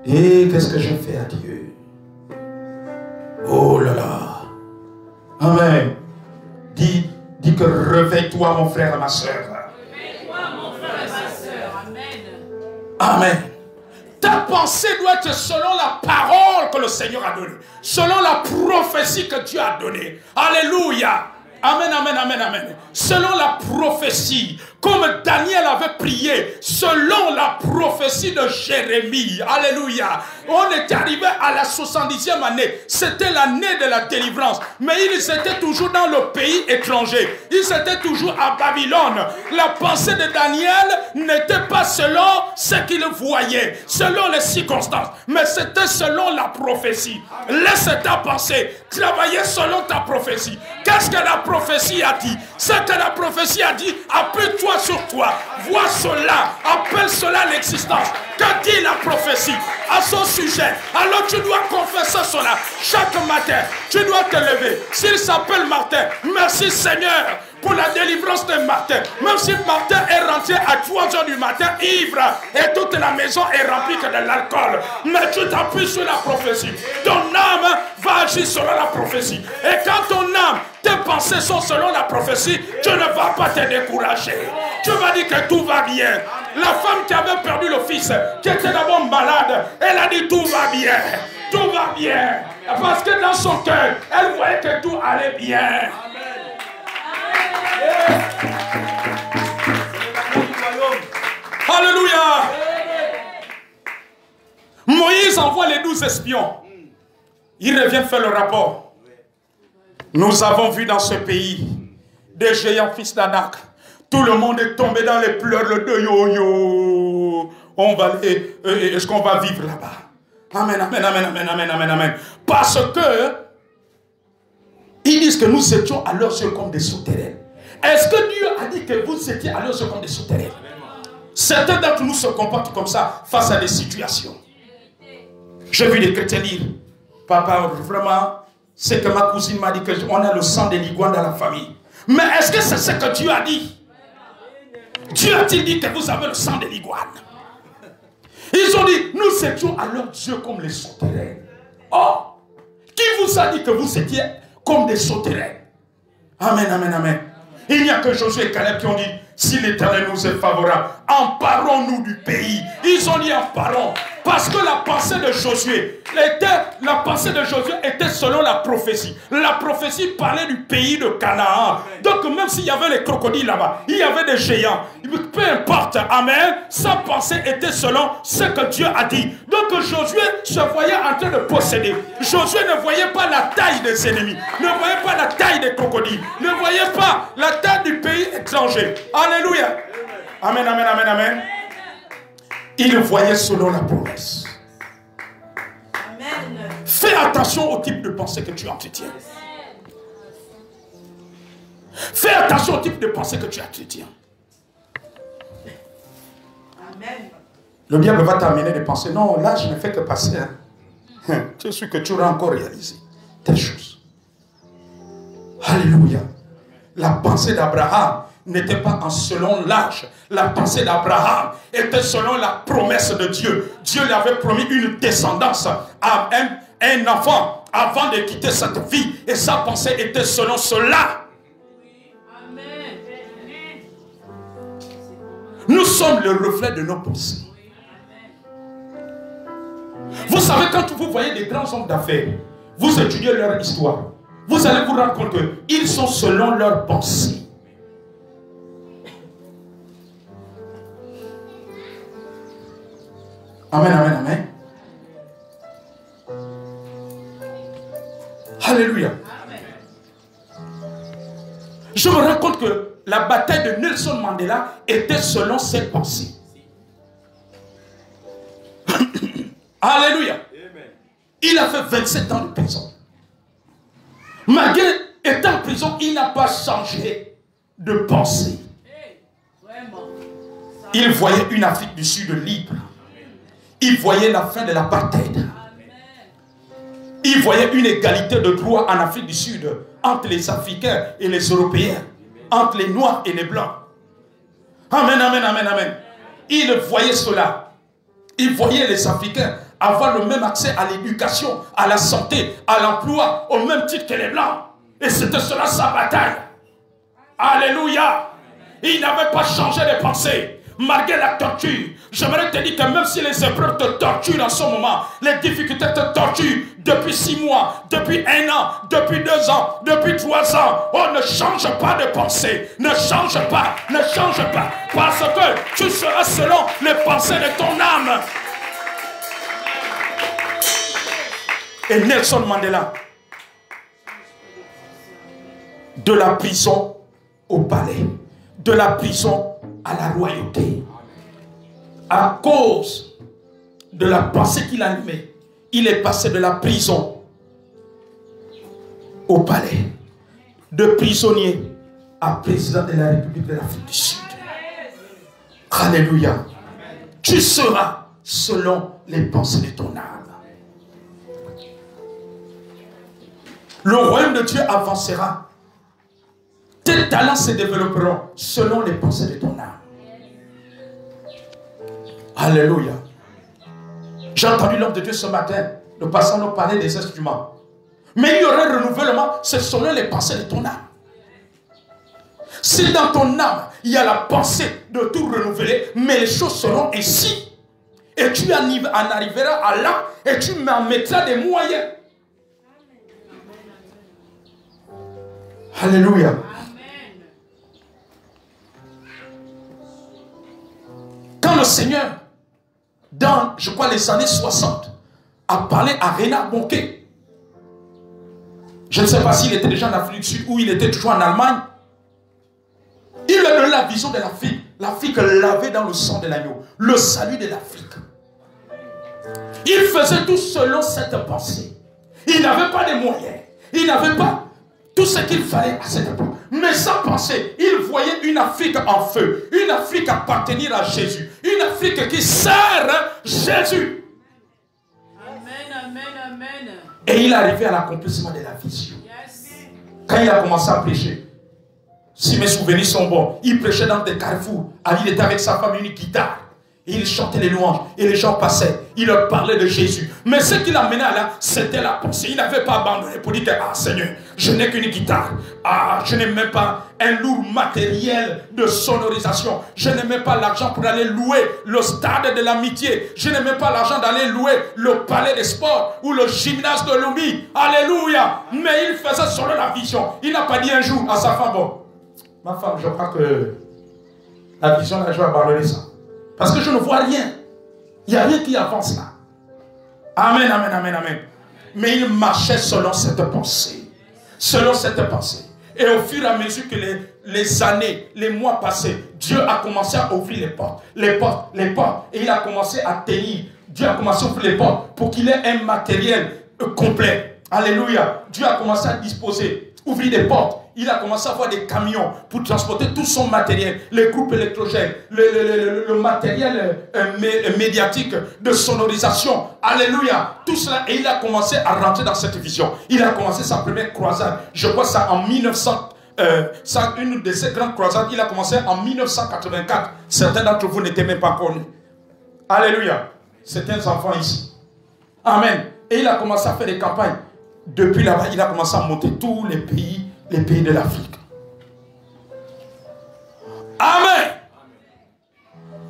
Speaker 3: Et qu'est-ce que je fais à Dieu? Oh là là. Amen. Dis que réveille-toi mon frère et ma soeur.
Speaker 2: Réveille-toi mon frère et ma soeur. Amen.
Speaker 3: Amen. Ta pensée doit être selon la parole que le Seigneur a donnée. Selon la prophétie que Dieu a donnée. Alléluia. Amen, amen, amen, amen. Selon la prophétie, comme Daniel avait prié, selon la prophétie de Jérémie. Alléluia. On est arrivé à la 70e année. C'était l'année de la délivrance. Mais ils étaient toujours dans le pays étranger. Ils étaient toujours à Babylone. La pensée de Daniel n'était pas selon ce qu'il voyait, selon les circonstances. Mais c'était selon la prophétie. Laisse ta pensée travailler selon ta prophétie. Qu'est-ce que la prophétie a dit? Ce que la prophétie a dit, appuie-toi sur toi. Vois cela, appelle cela l'existence. Que dit la prophétie à son sujet? Alors tu dois confesser cela chaque matin. Tu dois te lever. S'il s'appelle Martin, merci Seigneur pour la délivrance de Martin. Même si Martin est rentré à 3 h du matin ivre et toute la maison est remplie que de l'alcool, mais tu t'appuies sur la prophétie. Ton âme va agir selon la prophétie. Et quand ton âme, tes pensées sont selon la prophétie, tu ne vas pas te décourager. Tu vas dire que tout va bien. La femme qui avait perdu le fils, qui était d'abord malade, elle a dit tout va bien. Tout va bien. Parce que dans son cœur, elle voyait que tout allait bien. Alléluia. Moïse envoie les 12 espions. Il revient faire le rapport. Nous avons vu dans ce pays des géants fils d'Anak. Tout le monde est tombé dans les pleurs, le deuil. On va aller. Est-ce qu'on va vivre là-bas? Amen, amen, amen, amen, amen, amen, amen. Parce que ils disent que nous étions à leurs yeux comme des souterrains. Est-ce que Dieu a dit que vous étiez à leurs yeux comme des souterrains? Certains d'entre nous se comportent comme ça face à des situations. J'ai vu des chrétiens dire, papa, vraiment, c'est que ma cousine m'a dit qu'on a le sang des liguanes dans la famille. Mais est-ce que c'est ce que Dieu a dit? Dieu a-t-il dit que vous avez le sang des liguanes? Ils ont dit, nous étions à leurs yeux comme les souterrains. Oh, qui vous a dit que vous étiez comme des souterrains? Amen, amen, amen. Il n'y a que Josué et Caleb qui ont dit, Si l'Éternel nous est favorable, emparons-nous du pays. Ils ont dit emparons. Parce que la pensée de Josué était selon la prophétie. La prophétie parlait du pays de Canaan. Donc même s'il y avait les crocodiles là-bas, il y avait des géants. Peu importe, amen, sa pensée était selon ce que Dieu a dit. Donc Josué se voyait en train de posséder. Josué ne voyait pas la taille des ennemis, ne voyait pas la taille des crocodiles, ne voyait pas la taille du pays étranger. Alléluia. Amen, amen, amen, amen. Il voyait selon la promesse. Amen. Fais attention au type de pensée que tu entretiens. Fais attention au type de pensée que tu entretiens. Amen. Le diable va t'amener des pensées. Non, là, je ne fais que passer. Tu es sûr que tu auras encore réalisé telle chose. Alléluia. La pensée d'Abraham n'était pas en selon l'âge. La pensée d'Abraham était selon la promesse de Dieu. Dieu lui avait promis une descendance à un enfant avant de quitter cette vie. Et sa pensée était selon cela. Amen. Nous sommes le reflet de nos pensées. Vous savez, quand vous voyez des grands hommes d'affaires, vous étudiez leur histoire, vous allez vous rendre compte qu'ils sont selon leurs pensées. Amen, amen, amen. Alléluia. Je me rends compte que la bataille de Nelson Mandela était selon ses pensées. Alléluia. Il a fait 27 ans de prison. Malgré étant en prison, il n'a pas changé de pensée. Il voyait une Afrique du Sud libre. Il voyait la fin de l'apartheid. Il voyait une égalité de droit en Afrique du Sud entre les Africains et les Européens, entre les Noirs et les Blancs. Amen, amen, amen, amen. Il voyait cela. Il voyait les Africains avoir le même accès à l'éducation, à la santé, à l'emploi, au même titre que les Blancs. Et c'était cela sa bataille. Alléluia. Il n'avait pas changé de pensée. Malgré la torture, j'aimerais te dire que même si les épreuves te torturent en ce moment, les difficultés te torturent depuis 6 mois, depuis 1 an, depuis 2 ans, depuis 3 ans, oh, ne change pas de pensée, ne change pas, parce que tu seras selon les pensées de ton âme. Et Nelson Mandela, de la prison au palais, de la prison à la royauté, à cause de la pensée qu'il animait, il est passé de la prison au palais, de prisonnier à président de la République de l'Afrique du Sud. Alléluia. Tu seras selon les pensées de ton âme. Le royaume de Dieu avancera. Tes talents se développeront selon les pensées de ton âme. Alléluia. J'ai entendu l'homme de Dieu ce matin. Nous passons nous parler des instruments. Mais il y aura un renouvellement, c'est selon les pensées de ton âme. Si dans ton âme, il y a la pensée de tout renouveler, mais les choses seront ainsi. Et tu en arriveras à là et tu m'en mettras des moyens. Alléluia. Quand le Seigneur, dans, je crois, les années 60, a parlé à Reinhard Bonnke, je ne sais pas s'il était déjà en Afrique du Sud ou il était toujours en Allemagne, il lui a donné la vision de l'Afrique. L'Afrique lavée dans le sang de l'agneau. Le salut de l'Afrique. Il faisait tout selon cette pensée. Il n'avait pas de moyens. Il n'avait pas tout ce qu'il fallait à cette époque. Mais sa pensée, il voyait une Afrique en feu. Une Afrique appartenir à Jésus. Une Afrique qui sert Jésus.
Speaker 2: Amen, amen, amen.
Speaker 3: Et il est arrivé à l'accomplissement de la vision. Yes. Quand il a commencé à prêcher, si mes souvenirs sont bons, il prêchait dans des carrefours. Il était avec sa femme, une guitare. Et il chantait les louanges. Et les gens passaient. Il leur parlait de Jésus. Mais ce qui l'amenait là, c'était la pensée. Il n'avait pas abandonné pour dire que, ah Seigneur, je n'ai qu'une guitare. Ah, je n'ai même pas un lourd matériel de sonorisation. Je n'ai même pas l'argent pour aller louer le stade de l'amitié. Je n'ai même pas l'argent d'aller louer le palais des sports ou le gymnase de Lumi. Alléluia. Mais il faisait selon la vision. Il n'a pas dit un jour à sa femme, bon, ma femme, je crois que la vision, là, je vais abandonner ça. Parce que je ne vois rien. Il n'y a rien qui avance là. Amen, amen, amen, amen. Mais il marchait selon cette pensée. Selon cette pensée. Et au fur et à mesure que les années, les mois passaient, Dieu a commencé à ouvrir les portes. Les portes, les portes. Et il a commencé à tenir. Dieu a commencé à ouvrir les portes pour qu'il ait un matériel complet. Alléluia. Dieu a commencé à disposer, ouvrir des portes. Il a commencé à avoir des camions pour transporter tout son matériel, les groupes électrogènes, le matériel médiatique de sonorisation. Alléluia. Tout cela. Et il a commencé à rentrer dans cette vision. Il a commencé sa première croisade. Je vois ça en 1900. Une de ces grandes croisades, il a commencé en 1984. Certains d'entre vous n'étaient même pas connus. Alléluia. Certains enfants ici. Amen. Et il a commencé à faire des campagnes. Depuis là-bas, il a commencé à monter tous les pays de l'Afrique. Amen.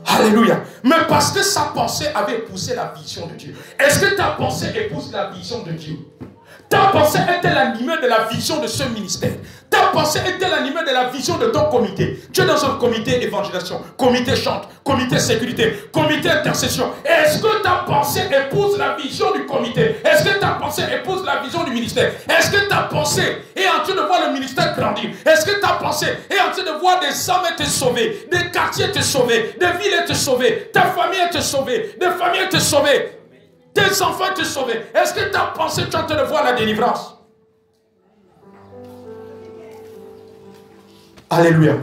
Speaker 3: Alléluia. Mais parce que sa pensée avait épousé la vision de Dieu. Est-ce que ta pensée épouse la vision de Dieu? Ta pensée est-elle animée de la vision de ce ministère? Ta pensée est-elle animée de la vision de ton comité? Tu es dans un comité évangélisation, comité chante, comité sécurité, comité intercession. Est-ce que ta pensée épouse la vision du comité? Est-ce que ta pensée épouse la vision du ministère? Est-ce que ta pensée est en train de voir le ministère grandir? Est-ce que ta pensée est en train de voir des âmes être sauvées, des quartiers être sauvés, des villes être sauvées, ta famille être sauvée, des familles être sauvées? Tes enfants te sauvés. Est-ce que tu as pensé, tu es en train de voir la délivrance? Alléluia.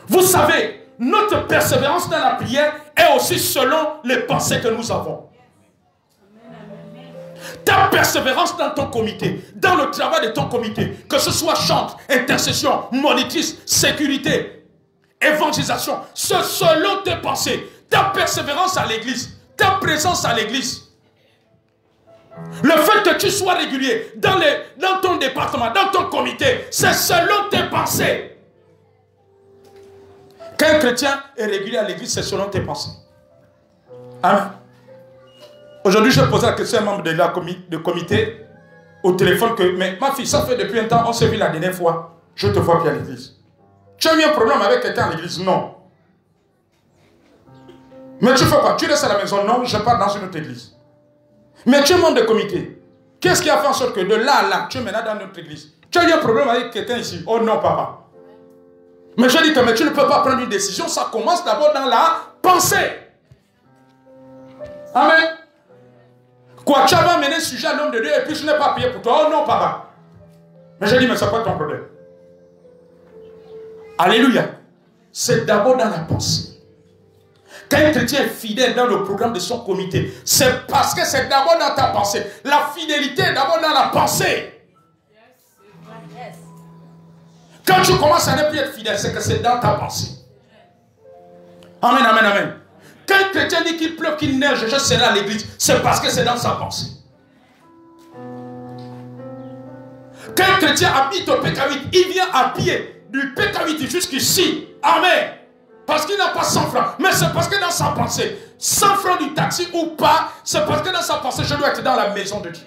Speaker 3: Vous savez, notre persévérance dans la prière est aussi selon les pensées que nous avons. Ta persévérance dans ton comité, dans le travail de ton comité, que ce soit chante, intercession, monitrice, sécurité, évangélisation, c'est selon tes pensées. Ta persévérance à l'église, ta présence à l'église. Le fait que tu sois régulier dans ton département, dans ton comité, c'est selon tes pensées. Qu'un chrétien est régulier à l'église, c'est selon tes pensées. Amen. Aujourd'hui, je posais la question à un membre de comité au téléphone que, mais ma fille, ça fait depuis un temps, on s'est vu la dernière fois, je te vois plus à l'église. Tu as eu un problème avec quelqu'un à l'église? Non. Mais tu fais quoi? Tu restes à la maison? Non, je pars dans une autre église. Mais tu es membre de comité. Qu'est-ce qui a fait en sorte que de là à là, tu es maintenant dans notre église? Tu as eu un problème avec quelqu'un ici? Oh non, papa. Mais je dis que mais tu ne peux pas prendre une décision. Ça commence d'abord dans la pensée. Amen. Quoi, tu vas amener un sujet à l'homme de Dieu et puis je n'ai pas prié pour toi? Oh non, papa. Mais je dis, mais c'est pas ton problème. Alléluia. C'est d'abord dans la pensée. Quand un chrétien est fidèle dans le programme de son comité, c'est parce que c'est d'abord dans ta pensée. La fidélité est d'abord dans la pensée. Quand tu commences à ne plus être fidèle, c'est que c'est dans ta pensée. Amen, amen, amen. Quand un chrétien dit qu'il pleut, qu'il neige, je serai à l'église, c'est parce que c'est dans sa pensée. Quand un chrétien habite au PK8, il vient à pied du PK8 jusqu'ici. Amen. Parce qu'il n'a pas 100 francs. Mais c'est parce que dans sa pensée, 100 francs du taxi ou pas, c'est parce que dans sa pensée, je dois être dans la maison de Dieu.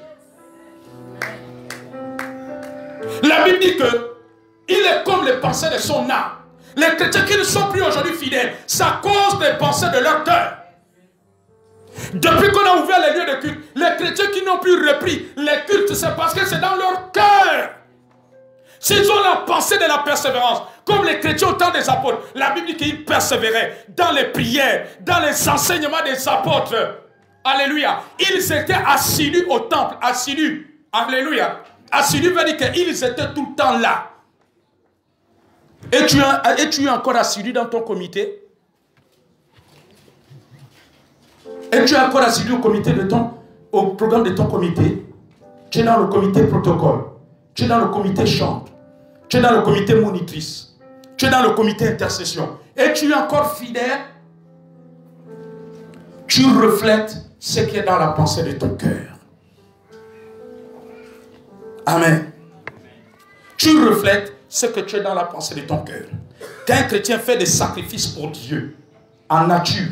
Speaker 3: La Bible dit que il est comme les pensées de son âme. Les chrétiens qui ne sont plus aujourd'hui fidèles, c'est à cause des pensées de leur cœur. Depuis qu'on a ouvert les lieux de culte, les chrétiens qui n'ont plus repris les cultes, c'est parce que c'est dans leur cœur. S'ils ont la pensée de la persévérance, comme les chrétiens au temps des apôtres, la Bible dit qu'ils persévéraient dans les prières, dans les enseignements des apôtres. Alléluia. Ils étaient assidus au temple, assidus. Alléluia. Assidus veut dire qu'ils étaient tout le temps là. Et tu es encore assidu dans ton comité? Et tu es encore assidu au programme de ton comité? Tu es dans le comité protocole. Tu es dans le comité chante. Tu es dans le comité monitrice. Tu es dans le comité intercession. Et tu es encore fidèle? Tu reflètes ce qui est dans la pensée de ton cœur. Amen. Tu reflètes ce que tu es dans la pensée de ton cœur. Quand un chrétien fait des sacrifices pour Dieu, en nature,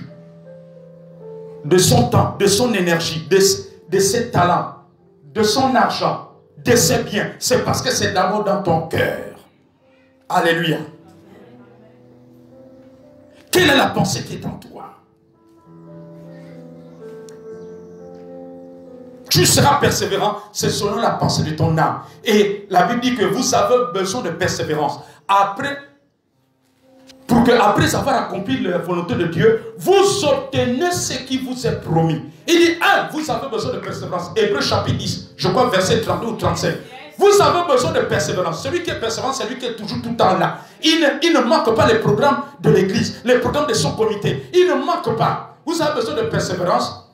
Speaker 3: de son temps, de son énergie, de ses talents, de son argent, de ses biens, c'est parce que c'est d'abord dans ton cœur. Alléluia. Quelle est la pensée qui est en toi? Tu seras persévérant, c'est selon la pensée de ton âme. Et la Bible dit que vous avez besoin de persévérance. Pour que, après avoir accompli la volonté de Dieu, vous obtenez ce qui vous est promis. Il dit, vous avez besoin de persévérance. Hébreux chapitre 10, je crois verset 32 ou 35. Vous avez besoin de persévérance. Celui qui est persévérant, c'est lui qui est toujours tout le temps là. Il ne manque pas les programmes de l'église, les programmes de son comité. Il ne manque pas. Vous avez besoin de persévérance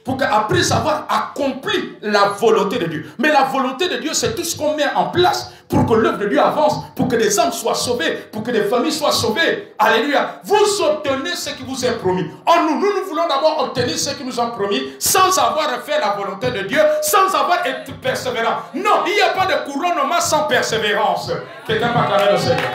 Speaker 3: pour qu'après avoir accompli la volonté de Dieu. Mais la volonté de Dieu, c'est tout ce qu'on met en place pour que l'œuvre de Dieu avance, pour que des âmes soient sauvées, pour que des familles soient sauvées. Alléluia. Vous obtenez ce qui vous est promis. Nous voulons d'abord obtenir ce qui nous ont promis sans avoir fait la volonté de Dieu, sans avoir été persévérant. Non, il n'y a pas de couronnement sans persévérance. Quelqu'un va acclamer le Seigneur.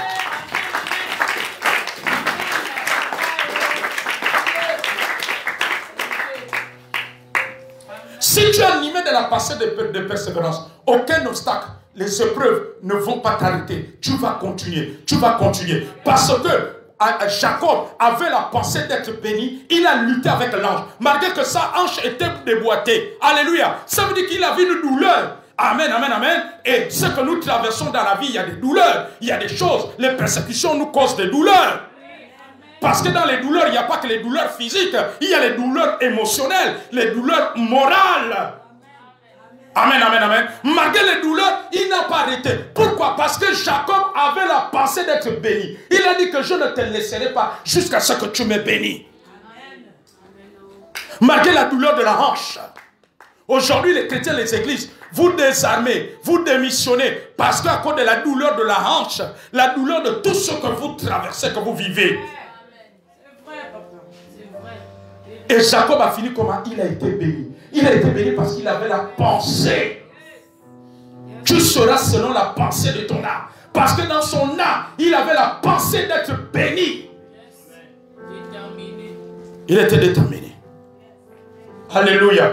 Speaker 3: Si tu es animé de la pensée de persévérance, aucun obstacle, les épreuves ne vont pas t'arrêter. Tu vas continuer, tu vas continuer. Parce que Jacob avait la pensée d'être béni, il a lutté avec l'ange. Malgré que sa hanche était déboîtée. Alléluia. Ça veut dire qu'il avait une douleur. Amen, amen, amen. Et ce que nous traversons dans la vie, il y a des douleurs, il y a des choses. Les persécutions nous causent des douleurs. Parce que dans les douleurs, il n'y a pas que les douleurs physiques, il y a les douleurs émotionnelles, les douleurs morales. Amen, amen, amen. Malgré les douleurs, il n'a pas arrêté. Pourquoi? Parce que Jacob avait la pensée d'être béni. Il a dit que je ne te laisserai pas jusqu'à ce que tu me bénis. Malgré la douleur de la hanche. Aujourd'hui, les chrétiens, les églises, vous désarmez, vous démissionnez, parce qu'à cause de la douleur de la hanche, la douleur de tout ce que vous traversez, que vous vivez. Et Jacob a fini comment? Il a été béni. Il a été béni parce qu'il avait la pensée. Tu seras selon la pensée de ton âme. Parce que dans son âme, il avait la pensée d'être béni. Il était déterminé. Alléluia.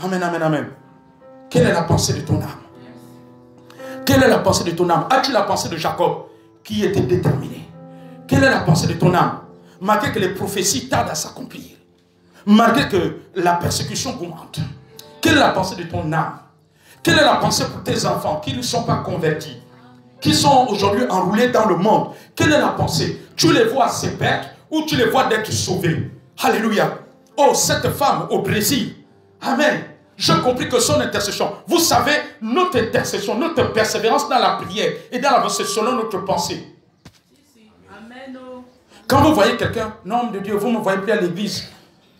Speaker 3: Amen, amen, amen. Quelle est la pensée de ton âme? Quelle est la pensée de ton âme? As-tu la pensée de Jacob qui était déterminé? Quelle est la pensée de ton âme? Malgré que les prophéties tardent à s'accomplir. Malgré que la persécution augmente. Quelle est la pensée de ton âme? Quelle est la pensée pour tes enfants qui ne sont pas convertis, qui sont aujourd'hui enroulés dans le monde? Quelle est la pensée? Tu les vois se perdre ou tu les vois d'être sauvés? Alléluia. Oh, cette femme au Brésil. Amen. J'ai compris que son intercession, vous savez, notre intercession, notre persévérance dans la prière et dans la c'est selon notre pensée. Amen. Quand vous voyez quelqu'un, non, homme de Dieu, vous ne me voyez plus à l'église.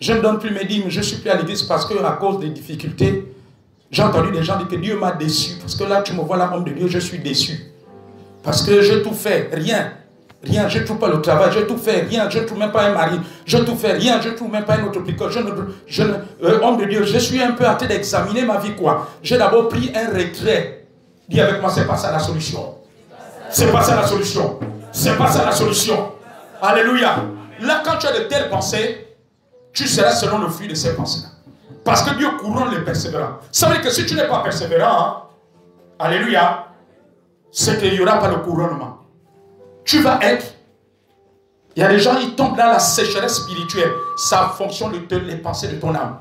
Speaker 3: Je ne donne plus mes dîmes, je ne suis plus à l'église parce que à cause des difficultés, j'ai entendu des gens dire que Dieu m'a déçu. Parce que là, tu me vois là, homme de Dieu, je suis déçu. Parce que j'ai tout fait, rien. Rien, je ne trouve pas le travail, je tout fait, rien, je ne trouve même pas un mari, je ne trouve rien, je ne trouve même pas un autre picot. Homme de Dieu, je suis un peu en train d'examiner ma vie, quoi. J'ai d'abord pris un retrait. Dis avec moi, c'est pas ça la solution. C'est pas ça la solution. C'est pas ça la solution. Alléluia. Là, quand tu as de telles pensées, tu seras selon le fruit de ces pensées-là. Parce que Dieu couronne les persévérants. Ça veut dire que si tu n'es pas persévérant, hein, alléluia, c'est qu'il n'y aura pas de couronnement. Tu vas être. Il y a des gens qui tombent dans la sécheresse spirituelle. Ça fonctionne les pensées de ton âme.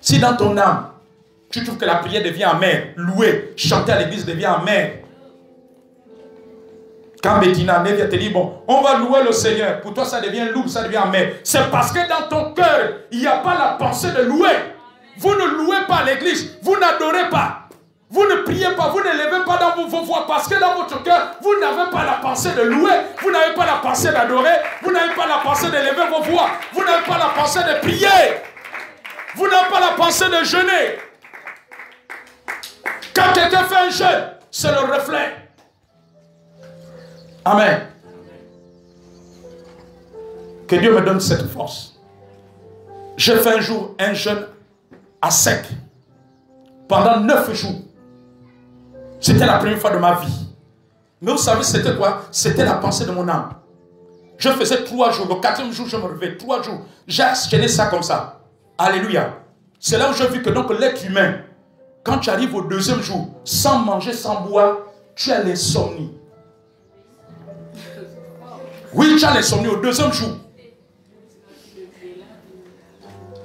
Speaker 3: Si dans ton âme, tu trouves que la prière devient amère, louer, chanter à l'église devient amère. Quand Bédina Nevia te dit, bon, on va louer le Seigneur. Pour toi, ça devient lourd, ça devient amère. C'est parce que dans ton cœur, il n'y a pas la pensée de louer. Vous ne louez pas l'église. Vous n'adorez pas. Vous ne priez pas, vous ne levez pas dans vos voix parce que dans votre cœur, vous n'avez pas la pensée de louer, vous n'avez pas la pensée d'adorer, vous n'avez pas la pensée de lever vos voix, vous n'avez pas la pensée de prier, vous n'avez pas la pensée de jeûner. Quand quelqu'un fait un jeûne, c'est le reflet. Amen. Que Dieu me donne cette force. J'ai fait un jour un jeûne à sec. Pendant 9 jours. C'était la première fois de ma vie. Mais vous savez, c'était quoi? C'était la pensée de mon âme. Je faisais 3 jours. Le 4e jour, je me réveillais. 3 jours. J'ai enchaîné ça comme ça. Alléluia. C'est là où j'ai vu que donc l'être humain, quand tu arrives au 2e jour, sans manger, sans boire, tu as l'insomnie. Oui, tu as l'insomnie au 2e jour.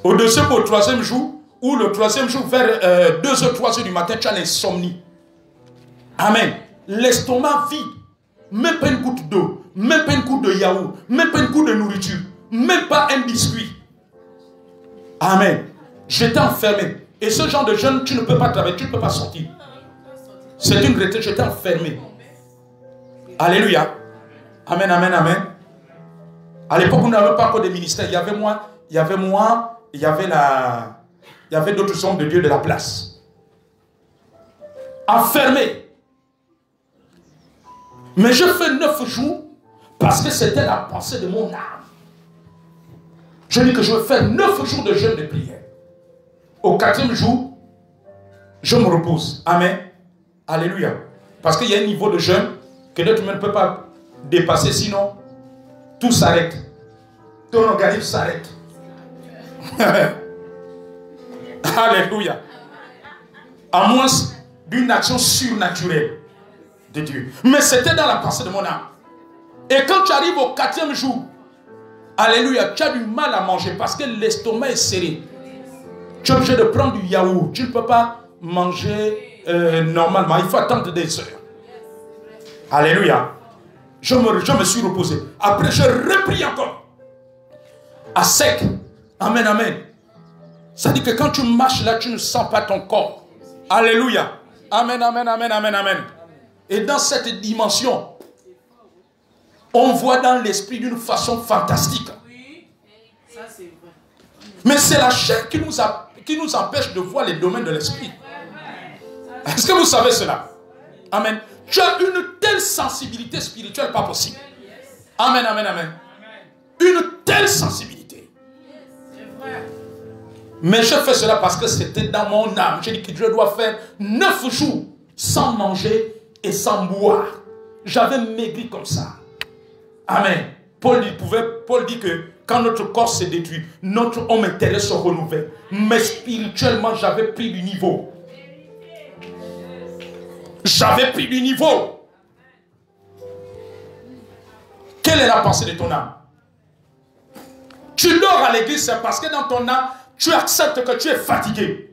Speaker 3: Au 2e ou au 3e jour, ou le 3e jour, vers 2h, 3h du matin, tu as l'insomnie. Amen. L'estomac vide. Même pas une goutte d'eau. Même pas une goutte de yaourt. Même pas une goutte de nourriture. Même pas un biscuit. Amen. J'étais enfermé. Et ce genre de jeûne, tu ne peux pas travailler, tu ne peux pas sortir. C'est une retraite, j'étais enfermé. Alléluia. Amen, amen, amen. À l'époque, on n'avait pas encore de ministère. Il y avait moi, il y avait d'autres hommes de Dieu de la place. Enfermé. Mais je fais 9 jours parce que c'était la pensée de mon âme. Je dis que je vais faire 9 jours de jeûne de prière. Au 4e jour, je me repose. Amen. Alléluia. Parce qu'il y a un niveau de jeûne que l'être humain ne peut pas dépasser, sinon tout s'arrête. Ton organisme s'arrête. Alléluia. À moins d'une action surnaturelle de Dieu. Mais c'était dans la pensée de mon âme. Et quand tu arrives au 4e jour, alléluia, tu as du mal à manger parce que l'estomac est serré. Tu es obligé de prendre du yaourt. Tu ne peux pas manger normalement. Il faut attendre des heures. Alléluia. Je me suis reposé. Après, je repris encore. À sec. Amen, amen. Ça dit que quand tu marches là, tu ne sens pas ton corps. Alléluia. Amen, amen, amen, amen, amen. Et dans cette dimension, on voit dans l'esprit d'une façon fantastique.
Speaker 2: Ça c'est vrai.
Speaker 3: Mais c'est la chair qui nous empêche de voir les domaines de l'esprit. Est-ce que vous savez cela? Amen. Tu as une telle sensibilité spirituelle, pas possible. Amen, amen, amen. Une telle sensibilité. Mais je fais cela parce que c'était dans mon âme. J'ai dit que je dois faire 9 jours sans manger et sans boire. J'avais maigri comme ça. Amen. Paul dit que quand notre corps se détruit, notre homme intérieur se renouvelle. Mais spirituellement, j'avais pris du niveau. J'avais pris du niveau. Quelle est la pensée de ton âme? Tu dors à l'église, c'est parce que dans ton âme, tu acceptes que tu es fatigué.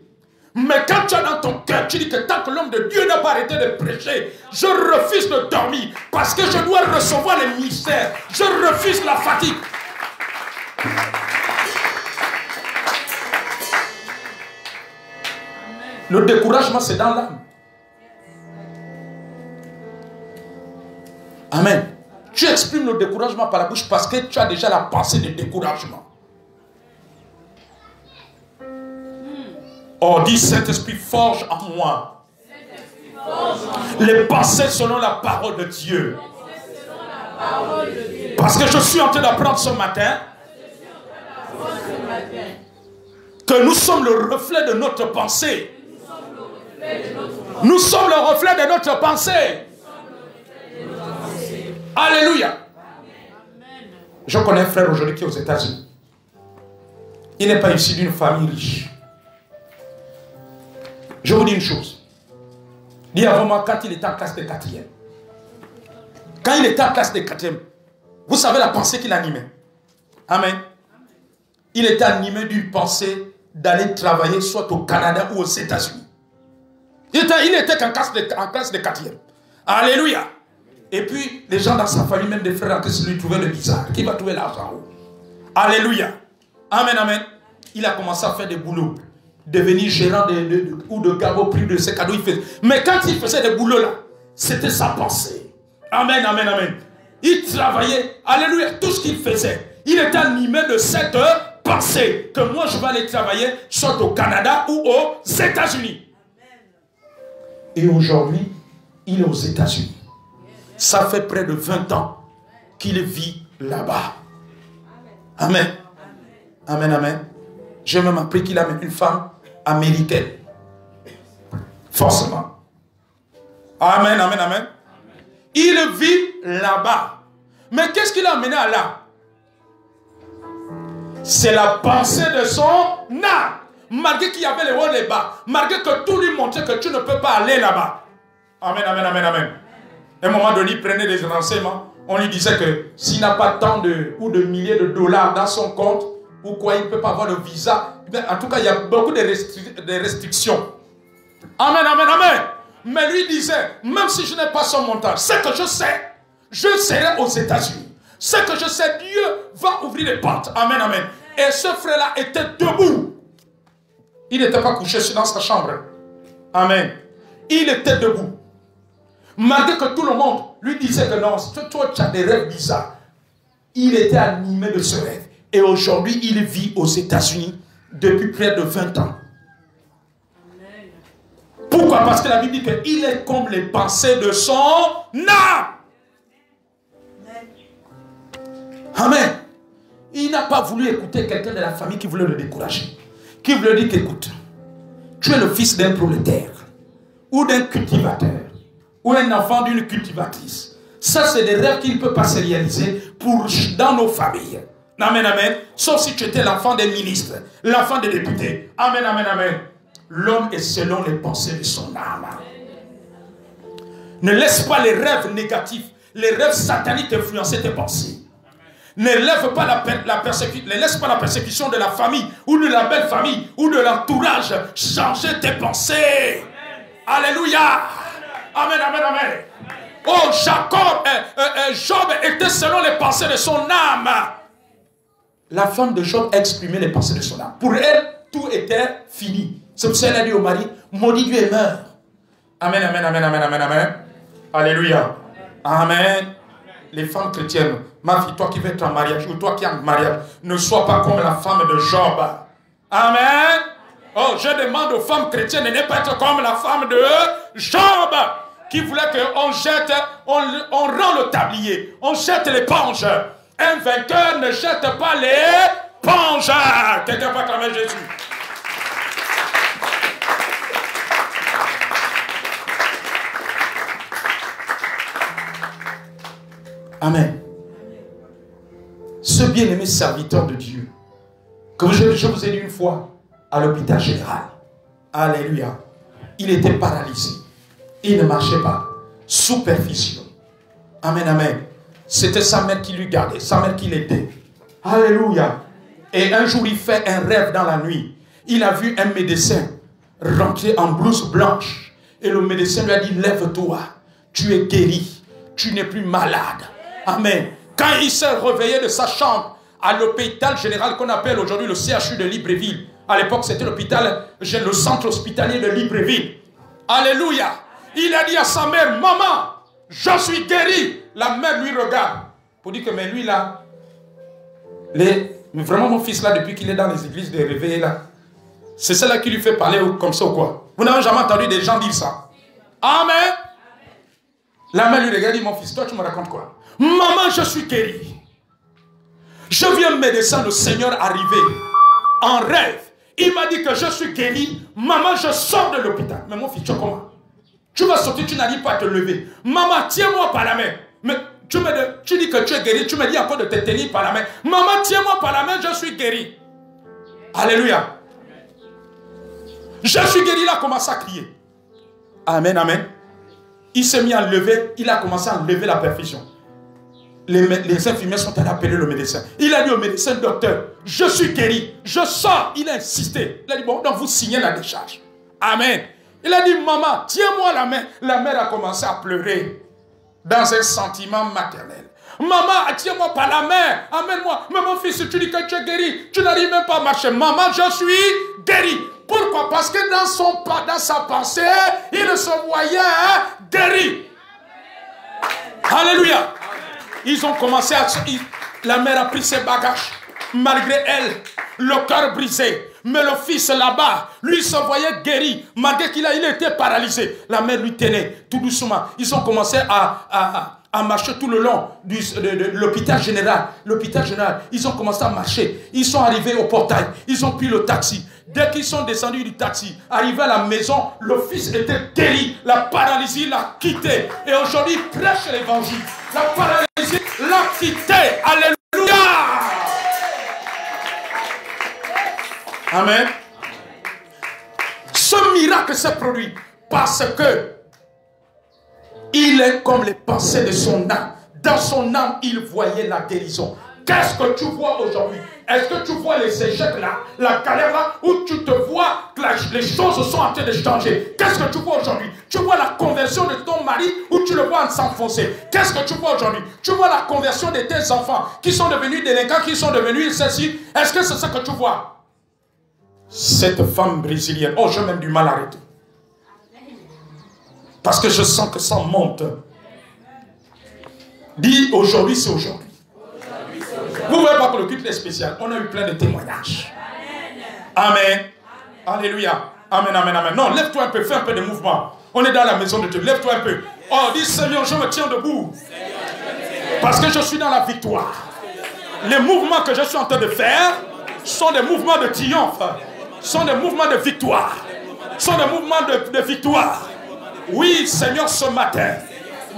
Speaker 3: Mais quand tu as dans ton cœur, tu dis que tant que l'homme de Dieu n'a pas arrêté de prêcher, je refuse de dormir parce que je dois recevoir les mystères. Je refuse la fatigue. Le découragement, c'est dans l'âme. Amen. Tu exprimes le découragement par la bouche parce que tu as déjà la pensée de découragement. Oh, dis Saint-Esprit, forge en moi les pensées selon la parole de Dieu. Parce que je suis en train d'apprendre ce matin que nous sommes le reflet de notre pensée. Nous sommes le reflet de notre pensée. Alléluia. Je connais un frère aujourd'hui qui est aux États-Unis. Il n'est pas issu d'une famille riche. Je vous dis une chose. Il y a vraiment quand il était en classe de 4e. Quand il était en classe de 4e, vous savez la pensée qu'il animait. Amen. Il était animé d'une pensée d'aller travailler soit au Canada ou aux États-Unis. Il était qu'en classe de 4e. Alléluia. Et puis, les gens dans sa famille, même des frères en Christ, lui trouvaient le bizarre. Qui va trouver l'argent? Alléluia. Amen, amen. Il a commencé à faire des boulots. Devenir gérant ou de gabo, plus de ses cadeaux. Mais quand il faisait des boulots là, c'était sa pensée. Amen, amen, amen. Il travaillait. Alléluia. Tout ce qu'il faisait, il était animé de cette pensée. Que moi, je vais aller travailler soit au Canada ou aux États-Unis. Et aujourd'hui, il est aux États-Unis. Ça fait près de 20 ans qu'il vit là-bas. Amen. Amen, amen. J'ai même appris qu'il a une femme américaine. Forcément. Amen, amen, amen. Il vit là-bas. Mais qu'est-ce qu'il a amené à là? C'est la pensée de son âme. Malgré qu'il y avait les hauts et les bas. Malgré que tout lui montrait que tu ne peux pas aller là-bas. Amen, amen, amen, amen. À un moment donné, il prenait des renseignements. On lui disait que s'il n'a pas tant de milliers de dollars dans son compte, ou quoi, il ne peut pas avoir le visa. En tout cas, il y a beaucoup de restrictions. Amen, amen, amen. Mais lui disait, même si je n'ai pas son montant, ce que je sais, je serai aux États-Unis. Ce que je sais, Dieu va ouvrir les portes. Amen, amen. Et ce frère-là était debout. Il n'était pas couché dans sa chambre. Amen. Il était debout. Malgré que tout le monde lui disait que non, toi tu as des rêves bizarres. Il était animé de ce rêve. Et aujourd'hui, il vit aux États-Unis depuis près de 20 ans. Pourquoi? Parce que la Bible dit qu'il est comme les pensées de son âme. Amen. Il n'a pas voulu écouter quelqu'un de la famille qui voulait le décourager. Qui voulait dire qu'écoute, tu es le fils d'un prolétaire, ou d'un cultivateur, ou un enfant d'une cultivatrice. Ça, c'est des rêves qui ne peuvent pas se réaliser dans nos familles. Amen, amen. Sauf si tu étais l'enfant des ministres, l'enfant des députés. Amen, amen, amen. L'homme est selon les pensées de son âme. Ne laisse pas les rêves négatifs, les rêves sataniques influencer tes pensées. Ne laisse pas la persécution de la famille ou de la belle famille ou de l'entourage changer tes pensées. Alléluia. Amen, amen, amen. Oh, Job était selon les pensées de son âme. La femme de Job exprimait les pensées de son âme. Pour elle, tout était fini. C'est pour ça qu'elle a dit au mari, maudit Dieu et meurt. Amen, amen, amen, amen, amen, amen. Alléluia. Amen. Les femmes chrétiennes, ma fille, toi qui veux être en mariage, ou toi qui es en mariage, ne sois pas comme la femme de Job. Amen. Oh, je demande aux femmes chrétiennes de ne pas être comme la femme de Job, qui voulait qu'on jette, on rend le tablier, on jette l'éponge. Un vainqueur ne jette pas l'éponge. Quelqu'un peut acclamer Jésus. Amen. Ce bien-aimé serviteur de Dieu, que je vous ai dit une fois à l'hôpital général. Alléluia. Il était paralysé. Il ne marchait pas. Sous perfusion. Amen, amen. C'était sa mère qui lui gardait, sa mère qui l'aidait. Alléluia. Et un jour, il fait un rêve dans la nuit. Il a vu un médecin rentrer en blouse blanche. Et le médecin lui a dit, lève-toi. Tu es guéri. Tu n'es plus malade. Amen. Quand il s'est réveillé de sa chambre à l'hôpital général qu'on appelle aujourd'hui le CHU de Libreville. À l'époque, c'était le centre hospitalier de Libreville. Alléluia. Il a dit à sa mère, maman, je suis guéri. La mère lui regarde. Pour dire que, mais lui là, vraiment mon fils là, depuis qu'il est dans les églises de réveil là, c'est celle-là qui lui fait parler comme ça ou quoi? Vous n'avez jamais entendu des gens dire ça? Amen. La mère lui regarde et dit, mon fils, toi tu me racontes quoi? Maman, je suis guéri. Je viens médecin, le Seigneur arrivé en rêve. Il m'a dit que je suis guéri. Maman, je sors de l'hôpital. Mais mon fils, tu es comment? Tu vas sortir, tu n'arrives pas à te lever. Maman, tiens-moi par la main. Mais tu dis que tu es guéri. Tu me dis encore de te tenir par la main. Maman, tiens-moi par la main, je suis guéri. Alléluia. Je suis guéri, il a commencé à crier. Amen, amen. Il s'est mis à lever, il a commencé à lever la perfusion. Les infirmiers sont allés appeler le médecin. Il a dit au médecin, docteur, je suis guéri, je sors. Il a insisté. Il a dit, bon, donc vous signez la décharge. Amen. Il a dit, maman, tiens-moi la main. La mère a commencé à pleurer dans un sentiment maternel. Maman, tiens-moi par la main. Amène-moi. Mais mon fils, tu dis que tu es guéri. Tu n'arrives même pas à marcher. Maman, je suis guéri. Pourquoi? Parce que dans sa pensée, il se voyait guéri. Alléluia. Ils ont commencé à... La mère a pris ses bagages. Malgré elle, le cœur brisé. Mais le fils là-bas, lui se voyait guéri. Malgré qu'il était paralysé. La mère lui tenait tout doucement. Ils ont commencé à à marcher tout le long de l'hôpital général. L'hôpital général, ils ont commencé à marcher. Ils sont arrivés au portail. Ils ont pris le taxi. Dès qu'ils sont descendus du taxi, arrivés à la maison, le fils était guéri. La paralysie l'a quitté. Et aujourd'hui, il prêche l'évangile. La paralysie l'a quitté. Alléluia. Amen. Ce miracle s'est produit parce que il est comme les pensées de son âme. Dans son âme, il voyait la guérison. Qu'est-ce que tu vois aujourd'hui? Est-ce que tu vois les échecs là, la galère là, où tu te vois que les choses sont en train de changer? Qu'est-ce que tu vois aujourd'hui? Tu vois la conversion de ton mari ou tu le vois en s'enfoncer? Qu'est-ce que tu vois aujourd'hui? Tu vois la conversion de tes enfants qui sont devenus délinquants, qui sont devenus ceci. Est-ce que c'est ce que tu vois? Cette femme brésilienne, oh, j'ai même du mal à arrêter. Parce que je sens que ça monte. Dis aujourd'hui, c'est aujourd'hui. Vous ne voyez pas que le culte est spécial. On a eu plein de témoignages. Amen. Alléluia. Amen, amen, amen. Non, lève-toi un peu, fais un peu de mouvement. On est dans la maison de Dieu. Lève-toi un peu. Oh, dis Seigneur, je me tiens debout. Parce que je suis dans la victoire. Les mouvements que je suis en train de faire sont des mouvements de triomphe. Sont des mouvements de victoire. Sont des mouvements de victoire. Oui, Seigneur, ce matin,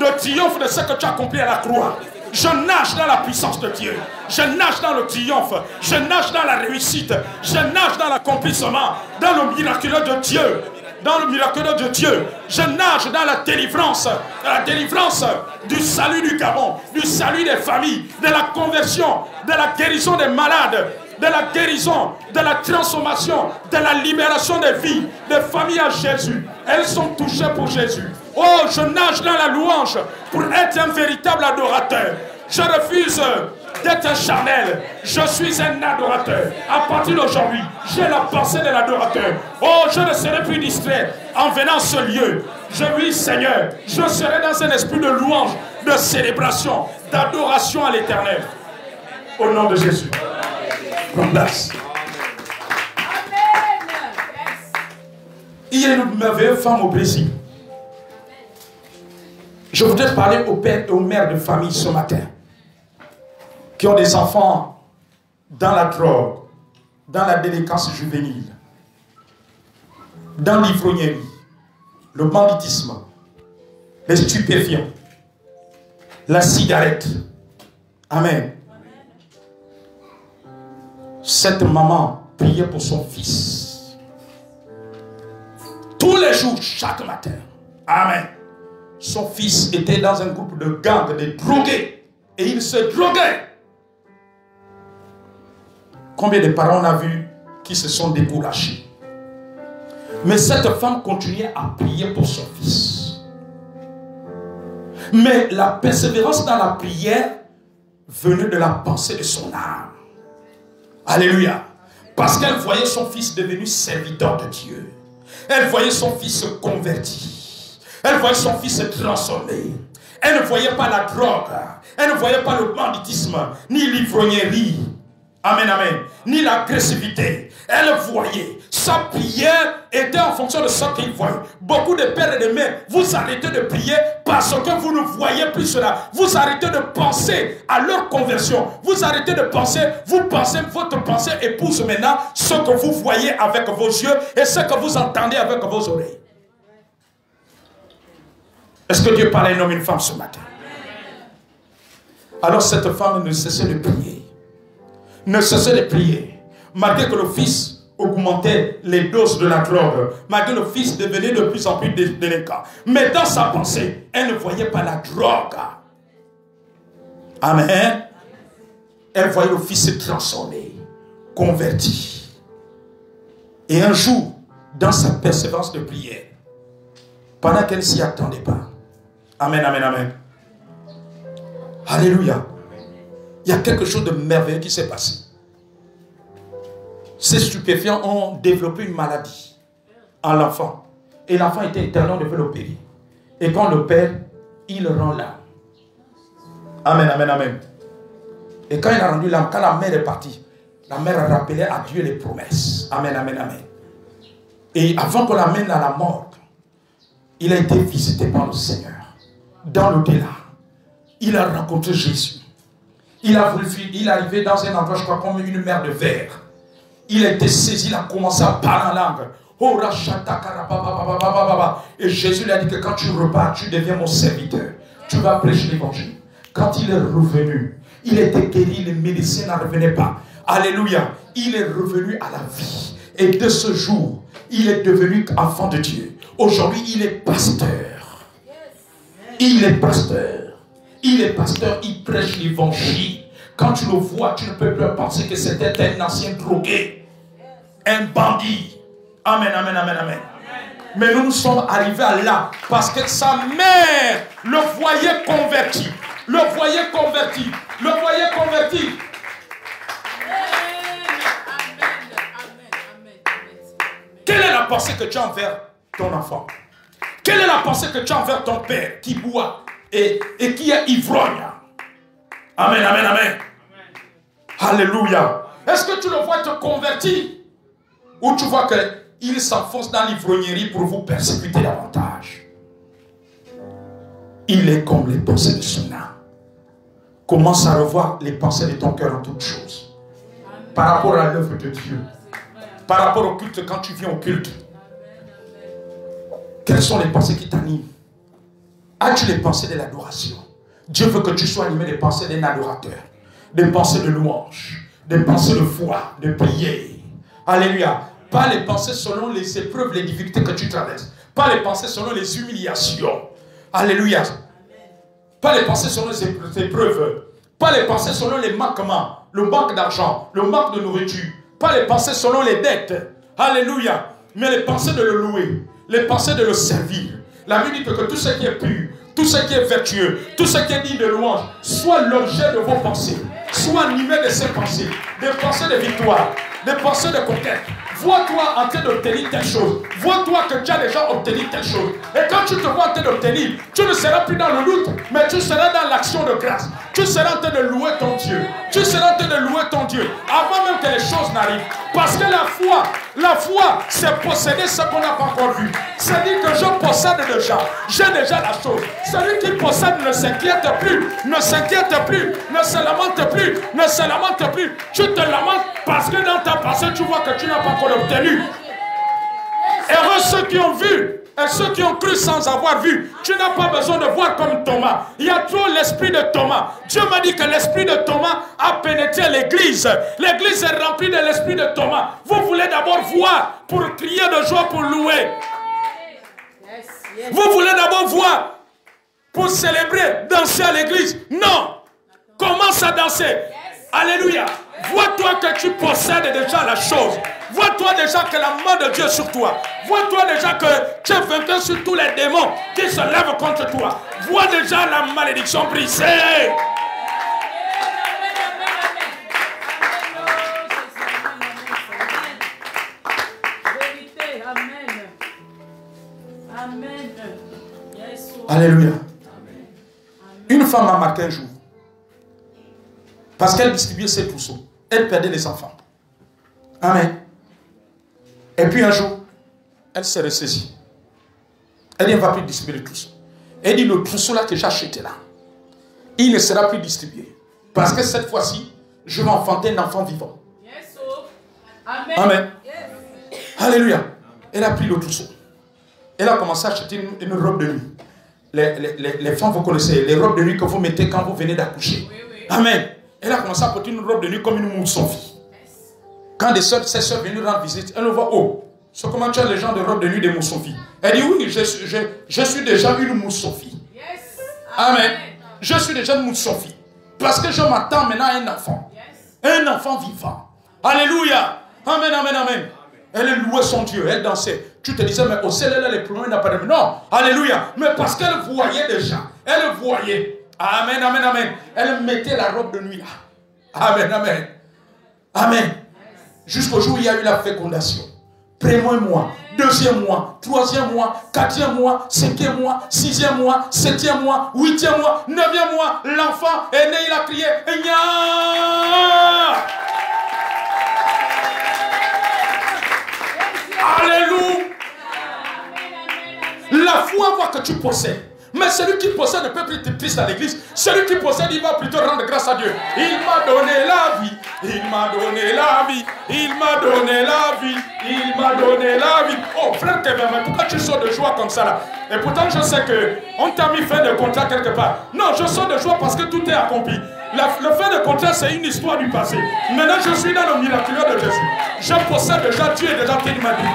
Speaker 3: de triomphe de ce que tu as accompli à la croix. Je nage dans la puissance de Dieu. Je nage dans le triomphe. Je nage dans la réussite. Je nage dans l'accomplissement. Dans le miraculeux de Dieu. Dans le miraculeux de Dieu. Je nage dans la délivrance du salut du Gabon, du salut des familles, de la conversion, de la guérison des malades, de la guérison, de la transformation, de la libération des vies, des familles à Jésus. Elles sont touchées pour Jésus. Oh, je nage dans la louange pour être un véritable adorateur. Je refuse d'être un charnel. Je suis un adorateur. À partir d'aujourd'hui, j'ai la pensée de l'adorateur. Oh, je ne serai plus distrait en venant à ce lieu. Oui, Seigneur, je serai dans un esprit de louange, de célébration, d'adoration à l'Éternel. Au nom de Jésus. Prends place. Il y a une merveilleuse femme au Brésil. Je voudrais parler aux pères et aux mères de famille ce matin qui ont des enfants dans la drogue, dans la délinquance juvénile, dans l'ivrognerie, le banditisme, les stupéfiants, la cigarette. Amen. Cette maman priait pour son fils tous les jours, chaque matin. Amen. Son fils était dans un groupe de gangs, de drogués, et il se droguait. Combien de parents on a vu qui se sont découragés? Mais cette femme continuait à prier pour son fils. Mais la persévérance dans la prière venait de la pensée de son âme. Alléluia. Parce qu'elle voyait son fils devenu serviteur de Dieu. Elle voyait son fils se convertir. Elle voyait son fils se transformer. Elle ne voyait pas la drogue. Elle ne voyait pas le banditisme, ni l'ivrognerie. Amen, amen. Ni l'agressivité. Elle voyait. Sa prière était en fonction de ce qu'il voyait. Beaucoup de pères et de mères, vous arrêtez de prier parce que vous ne voyez plus cela. Vous arrêtez de penser à leur conversion. Vous arrêtez de penser, vous pensez, votre pensée épouse maintenant ce que vous voyez avec vos yeux et ce que vous entendez avec vos oreilles. Est-ce que Dieu parle à un homme et une femme ce matin? Alors cette femme ne cessait de prier. Ne cessait de prier. Malgré que le fils augmentait les doses de la drogue, malgré que le fils devenait de plus en plus délinquant. Mais dans sa pensée, elle ne voyait pas la drogue. Amen. Elle voyait le fils se transformer, converti. Et un jour, dans sa persévérance de prière, pendant qu'elle ne s'y attendait pas, amen, amen, amen. Alléluia. Il y a quelque chose de merveilleux qui s'est passé. Ces stupéfiants ont développé une maladie en l'enfant. Et l'enfant était éternel, on devait l'opérer. Et quand on l'opère, il le rend l'âme. Amen, amen, amen. Et quand il a rendu l'âme, quand la mère est partie, la mère a rappelé à Dieu les promesses. Amen, amen, amen. Et avant qu'on l'amène à la mort, il a été visité par le Seigneur. Dans l'au-delà, il a rencontré Jésus. Il a voulu fuir, il est arrivé dans un endroit, je crois, comme une mer de verre. Il a été saisi, il a commencé à parler en langue. Et Jésus lui a dit que quand tu repars, tu deviens mon serviteur. Tu vas prêcher l'évangile. Quand il est revenu, il était guéri, les médecins n'en revenaient pas. Alléluia. Il est revenu à la vie. Et de ce jour, il est devenu enfant de Dieu. Aujourd'hui, il est pasteur. Il est pasteur. Il est pasteur, il prêche l'évangile. Quand tu le vois, tu ne peux plus penser que c'était un ancien drogué. Un bandit. Amen, amen, amen, amen. Mais nous sommes arrivés à là parce que sa mère le voyait converti. Le voyait converti. Le voyait converti. Quelle est la pensée que tu as envers ton enfant? Quelle est la pensée que tu as envers ton père qui boit et qui est ivrogne? Amen, amen, amen. Alléluia. Est-ce que tu le vois te convertir? Ou tu vois qu'il s'enfonce dans l'ivrognerie pour vous persécuter davantage? Il est comme les pensées de son âme. Commence à revoir les pensées de ton cœur en toutes choses. Par rapport à l'œuvre de Dieu. Par rapport au culte, quand tu viens au culte. Quelles sont les pensées qui t'animent? As-tu les pensées de l'adoration? Dieu veut que tu sois animé des pensées d'un adorateur. Des pensées de louange. Des pensées de foi, de prière. Alléluia. Pas les pensées selon les épreuves, les difficultés que tu traverses. Pas les pensées selon les humiliations. Alléluia. Pas les pensées selon les épreuves. Pas les pensées selon les manquements. Le manque d'argent. Le manque de nourriture. Pas les pensées selon les dettes. Alléluia. Mais les pensées de le louer. Les pensées de le servir. La Bible dit que tout ce qui est pur, tout ce qui est vertueux, tout ce qui est digne de louange, soit l'objet de vos pensées. Soit animé de ces pensées. Des pensées de victoire. Des pensées de conquête. Vois-toi en train d'obtenir telle chose. Vois-toi que tu as déjà obtenu telle chose. Et quand tu te vois en train d'obtenir, tu ne seras plus dans le doute, mais tu seras dans l'action de grâce. Tu seras en train de louer ton Dieu. Tu seras en train de louer ton Dieu. Avant même que les choses n'arrivent. Parce que la foi, c'est posséder ce qu'on n'a pas encore vu. C'est-à-dire que je possède déjà. J'ai déjà la chose. Celui qui possède ne s'inquiète plus. Ne s'inquiète plus. Ne se lamente plus. Ne se lamente plus. Tu te lamentes parce que dans ta pensée, tu vois que tu n'as pas encore obtenu. Heureux ceux qui ont vu et ceux qui ont cru sans avoir vu. Tu n'as pas besoin de voir comme Thomas. Il y a trop l'esprit de Thomas. Dieu m'a dit que l'esprit de Thomas a pénétré l'église. L'église est remplie de l'esprit de Thomas. Vous voulez d'abord voir pour crier de joie, pour louer. Vous voulez d'abord voir pour célébrer, danser à l'église. Non. Commence à danser. Alléluia. Vois-toi que tu possèdes déjà la chose. Vois-toi déjà que la main de Dieu est sur toi. Vois-toi déjà que tu es vaincu sur tous les démons qui se lèvent contre toi. Vois déjà la malédiction brisée. Alléluia. Une femme m'a marqué un jour. Parce qu'elle distribuait ses trousseaux. Elle perdait les enfants. Amen. Et puis un jour, elle s'est ressaisie. Elle dit, elle ne va plus distribuer le trousseau. Elle dit, le trousseau là que j'ai acheté là, il ne sera plus distribué. Parce que cette fois-ci, je vais enfanter un enfant vivant. Amen. Amen. Alléluia. Elle a pris le trousseau. Elle a commencé à acheter une robe de nuit. Les femmes, vous connaissez, les robes de nuit que vous mettez quand vous venez d'accoucher. Amen. Elle a commencé à porter une robe de nuit comme une mousse-son-fille. Quand ses soeurs venaient rendre visite, elle le voit, oh, c'est comment tu as les gens de robe de nuit de mousse-son-fille. Elle dit, oui, je suis déjà une mousse-son-fille. Amen. Je suis déjà une mousse-son-fille. Parce que je m'attends maintenant à un enfant. Un enfant vivant. Alléluia. Amen, amen, amen. Elle louait son Dieu, elle dansait. Tu te disais, mais au ciel, elle a les plombs, n'a pas de... Non, alléluia. Mais parce qu'elle voyait déjà. Elle voyait. Amen, amen, amen. Elle mettait la robe de nuit là. Amen, amen. Amen. Jusqu'au jour où il y a eu la fécondation. Premier mois, deuxième mois, troisième mois, quatrième mois, cinquième mois, sixième mois, septième mois, huitième mois, neuvième mois. L'enfant est né, il a crié. Nya! Alléluia. La foi voit que tu possèdes. Mais celui qui possède ne peut plus être triste à l'église. Celui qui possède, il va plutôt rendre grâce à Dieu. Il m'a donné la vie. Il m'a donné la vie. Il m'a donné la vie. Il m'a donné la vie. Oh frère Kevin, mais pourquoi tu sors de joie comme ça là? Et pourtant je sais qu'on t'a mis fin de contrat quelque part. Non, je sors de joie parce que tout est accompli. Le fin de contrat, c'est une histoire du passé. Maintenant, je suis dans le miraculeux de Jésus. Je possède déjà, Dieu est déjà tenu ma vie.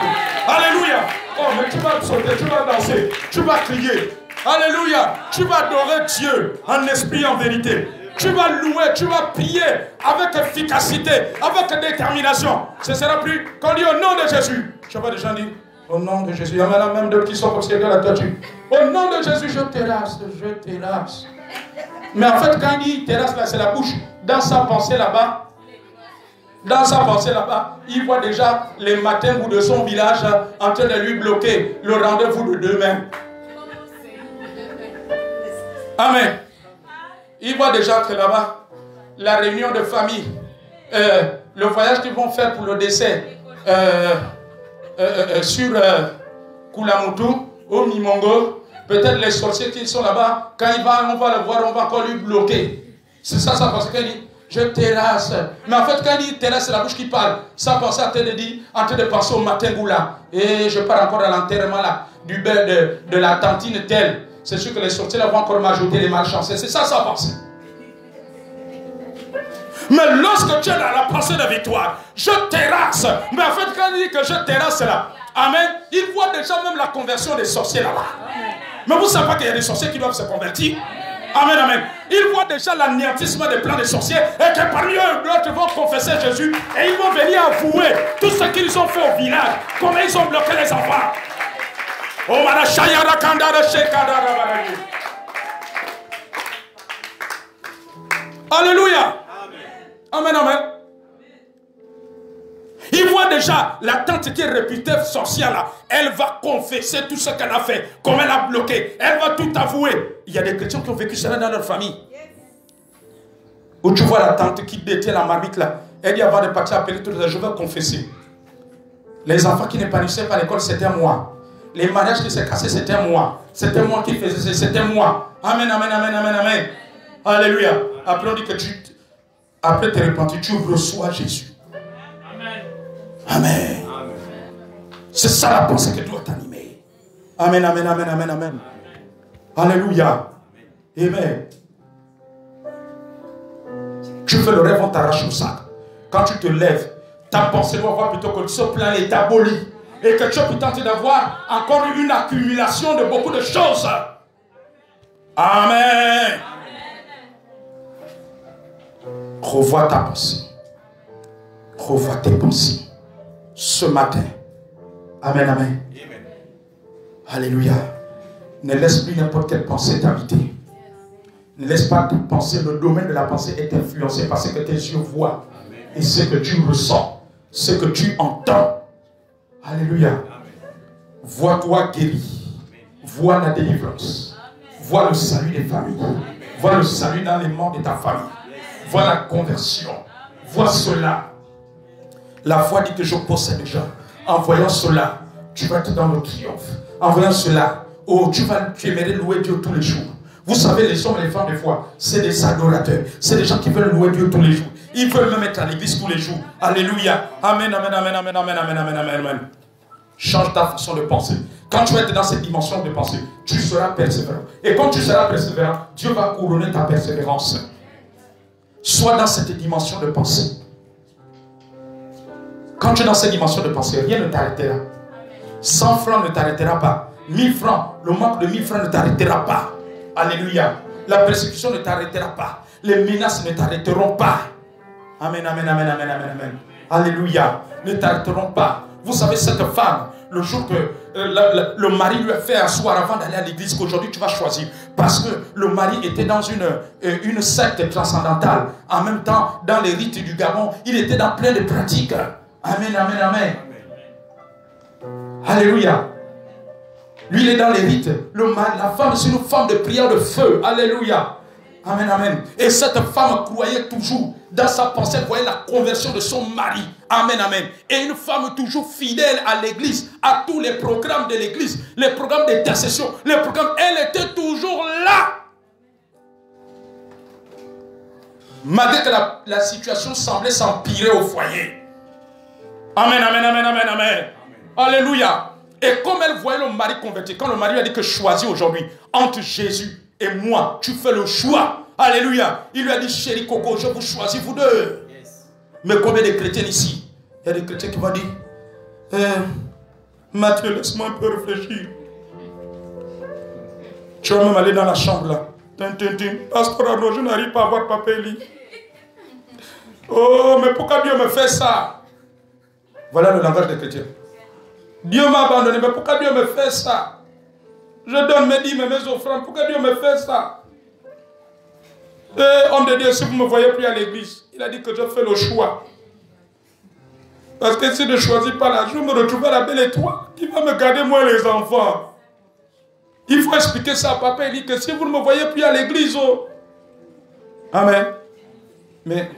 Speaker 3: Alléluia. Oh, mais tu vas sauter, tu vas danser, tu vas crier. Alléluia. Tu vas adorer Dieu en esprit, en vérité. Tu vas louer, tu vas prier avec efficacité, avec détermination. Ce ne sera plus qu'on dit au nom de Jésus. Je vois des gens dire au nom de Jésus. Il y en a même d'autres qui sont comme si la tête. Au nom de Jésus, je terrasse, je terrasse. Mais en fait, quand il dit terrasse, là, c'est la bouche. Dans sa pensée là-bas, il voit déjà les matins ou de son village en train de lui bloquer le rendez-vous de demain. Amen. Il voit déjà que là-bas, la réunion de famille, le voyage qu'ils vont faire pour le décès sur Kulamutu, au Mimongo. Peut-être les sorciers qui sont là-bas, quand on va le voir, on va encore lui bloquer. C'est ça, parce qu'il dit, je terrasse. Mais en fait, quand il dit terrasse, c'est la bouche qui parle. Ça pense en train de penser au matin goula. Et je pars encore à l'enterrement là, de la tantine telle. C'est sûr que les sorciers là vont encore m'ajouter les malchanceux. C'est ça, pense. Mais lorsque tu es dans la pensée de victoire, je terrasse. Mais en fait, quand il dit que je terrasse là, amen, il voit déjà même la conversion des sorciers là-bas. Mais vous ne savez pas qu'il y a des sorciers qui doivent se convertir? Amen, amen. Ils voient déjà l'anéantissement des plans des sorciers et que parmi eux, d'autres vont confesser Jésus et ils vont venir avouer tout ce qu'ils ont fait au village, comment ils ont bloqué les enfants. Oh, alléluia. Amen, amen. Il voit déjà la tante qui est réputée sorcière là. Elle va confesser tout ce qu'elle a fait. Comme elle a bloqué. Elle va tout avouer. Il y a des chrétiens qui ont vécu cela dans leur famille. Où tu vois la tante qui détient la marmite là. Elle dit avant de partir appeler tout le monde, je vais confesser. Les enfants qui n'épanouissaient pas à l'école, c'était moi. Les mariages qui s'est cassés, c'était moi. C'était moi qui faisais, c'était moi. Amen, amen, amen, amen, amen. Alléluia. Après on dit que après te repentir, tu reçois Jésus. Amen. C'est ça la pensée que doit t'animer. Amen, amen, amen, amen, amen. Alléluia. Amen. Tu fais le rêve, on t'arrache le sac. Quand tu te lèves, ta pensée doit voir plutôt que ce plan est aboli. Et que tu peux tenter d'avoir encore une accumulation de beaucoup de choses. Amen. Revois ta pensée. Revois tes pensées. Ce matin. Amen, amen. Alléluia. Ne laisse plus n'importe quelle pensée t'habiter. Ne laisse pas ta pensée, le domaine de la pensée est influencé par ce que tes yeux voient. Et ce que tu ressens. Ce que tu entends. Alléluia. Vois-toi guéri. Vois la délivrance. Vois le salut des familles. Vois le salut dans les membres de ta famille. Vois la conversion. Vois cela. La foi dit que je possède déjà. En voyant cela, tu vas être dans le triomphe. En voyant cela, oh, tu aimerais louer Dieu tous les jours. Vous savez, les hommes et les femmes, des fois, c'est des adorateurs. C'est des gens qui veulent louer Dieu tous les jours. Ils veulent même être à l'église tous les jours. Alléluia. Amen, amen, amen, amen, amen, amen, amen, amen, amen. Change ta façon de penser. Quand tu vas être dans cette dimension de pensée, tu seras persévérant. Et quand tu seras persévérant, Dieu va couronner ta persévérance. Sois dans cette dimension de pensée. Quand tu es dans cette dimension de pensée, rien ne t'arrêtera. 100 francs ne t'arrêtera pas. 1000 francs, le manque de 1000 francs ne t'arrêtera pas. Alléluia. La persécution ne t'arrêtera pas. Les menaces ne t'arrêteront pas. Amen, amen, amen, amen, amen, amen. Alléluia. Ne t'arrêteront pas. Vous savez, cette femme, le jour que le mari lui a fait asseoir avant d'aller à l'église, qu'aujourd'hui tu vas choisir. Parce que le mari était dans une secte transcendantale. En même temps, dans les rites du Gabon, il était dans plein de pratiques. Amen, amen, amen. Alléluia. Lui, il est dans les rites. La femme, c'est une femme de prière de feu. Alléluia. Amen, amen. Et cette femme croyait toujours, dans sa pensée, elle voyait la conversion de son mari. Amen, amen. Et une femme toujours fidèle à l'église, à tous les programmes de l'église, les programmes d'intercession, les programmes, elle était toujours là. Malgré que la situation semblait s'empirer au foyer. Amen, amen, amen, amen, amen. Alléluia. Et comme elle voyait le mari converti, quand le mari a dit que choisis aujourd'hui entre Jésus et moi, tu fais le choix. Alléluia. Il lui a dit, chérie Coco, je vous choisis vous deux. Yes. Mais combien de chrétiens ici? Il y a des chrétiens qui vont dire, Mathieu, laisse-moi un peu réfléchir. Tu vas même aller dans la chambre là. Pasteur Arnaud, je n'arrive pas à voir Papa Eli. Oh, mais pourquoi Dieu me fait ça? Voilà le langage des chrétiens. Dieu m'a abandonné, mais pourquoi Dieu me fait ça? Je donne mes dîmes et mes offrandes, pourquoi Dieu me fait ça? Et homme de Dieu, si vous ne me voyez plus à l'église, il a dit que je fais le choix. Parce que si je ne choisis pas là, je me retrouve à la belle étoile qui va me garder moi les enfants. Il faut expliquer ça à papa. Il dit que si vous ne me voyez plus à l'église, oh. Amen. Mais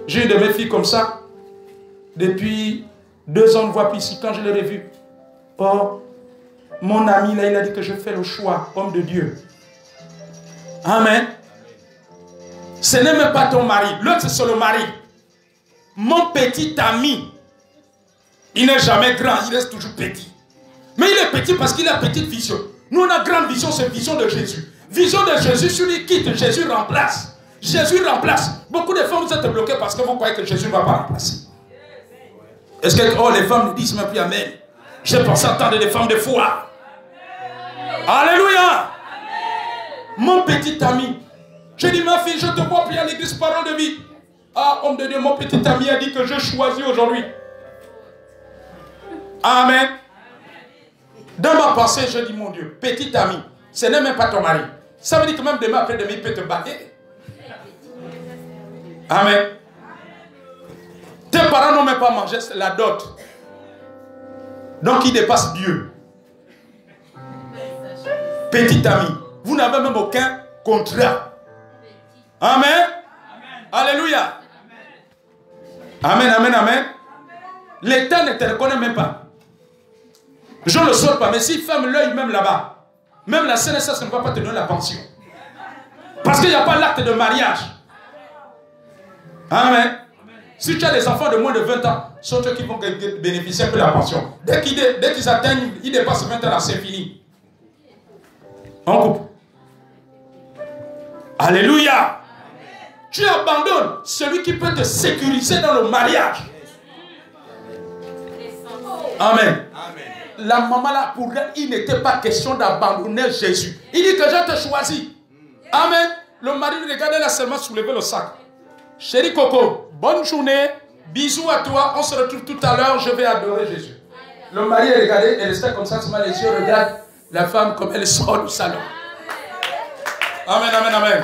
Speaker 3: j'ai une de mes filles comme ça. Depuis 2 ans, on ne voit plus ici. Quand je l'ai revue, oh, mon ami là, il a dit que je fais le choix, homme de Dieu. Amen. Ce n'est même pas ton mari. L'autre, c'est le mari. Mon petit ami, il n'est jamais grand, il reste toujours petit. Mais il est petit parce qu'il a petite vision. Nous, on a grande vision, c'est vision de Jésus. Vision de Jésus, celui qui quitte, Jésus remplace. Jésus remplace. Beaucoup de femmes, vous êtes bloquées parce que vous croyez que Jésus ne va pas remplacer. Est-ce que oh, les femmes ne disent même plus Amen? J'ai pensé entendre des femmes de foi. Alléluia. Mon petit ami, je dis ma fille, je te vois prier à l'église, parole de vie. Ah, homme de Dieu, mon petit ami a dit que je choisis aujourd'hui. Amen. Dans ma pensée, je dis mon Dieu, petit ami, ce n'est même pas ton mari. Ça veut dire que même demain après demain, il peut te battre. Amen. Tes parents n'ont même pas mangé la dot. Donc il dépasse Dieu. Petit ami, vous n'avez même aucun contrat. Amen. Alléluia. Amen, amen, amen. L'État ne te reconnaît même pas. Je ne le saute pas, mais s'il ferme l'œil même là-bas, même la CNSS ne va pas te donner la pension. Parce qu'il n'y a pas l'acte de mariage. Amen. Si tu as des enfants de moins de 20 ans, ce sont eux qui vont bénéficier de la pension. Dès qu'ils atteignent, ils dépassent 20 ans, là, c'est fini. On coupe. Alléluia. Tu abandonnes celui qui peut te sécuriser dans le mariage. Amen. La maman là, pour elle, il n'était pas question d'abandonner Jésus. Il dit que je te choisis. Amen. Le mari regardait là seulement soulever le sac. Chérie Coco, bonne journée. Bisous à toi. On se retrouve tout à l'heure. Je vais adorer Jésus. Le mari regardait, elle restait comme ça, les yeux regardent la femme comme elle sort du salon. Amen, amen, amen.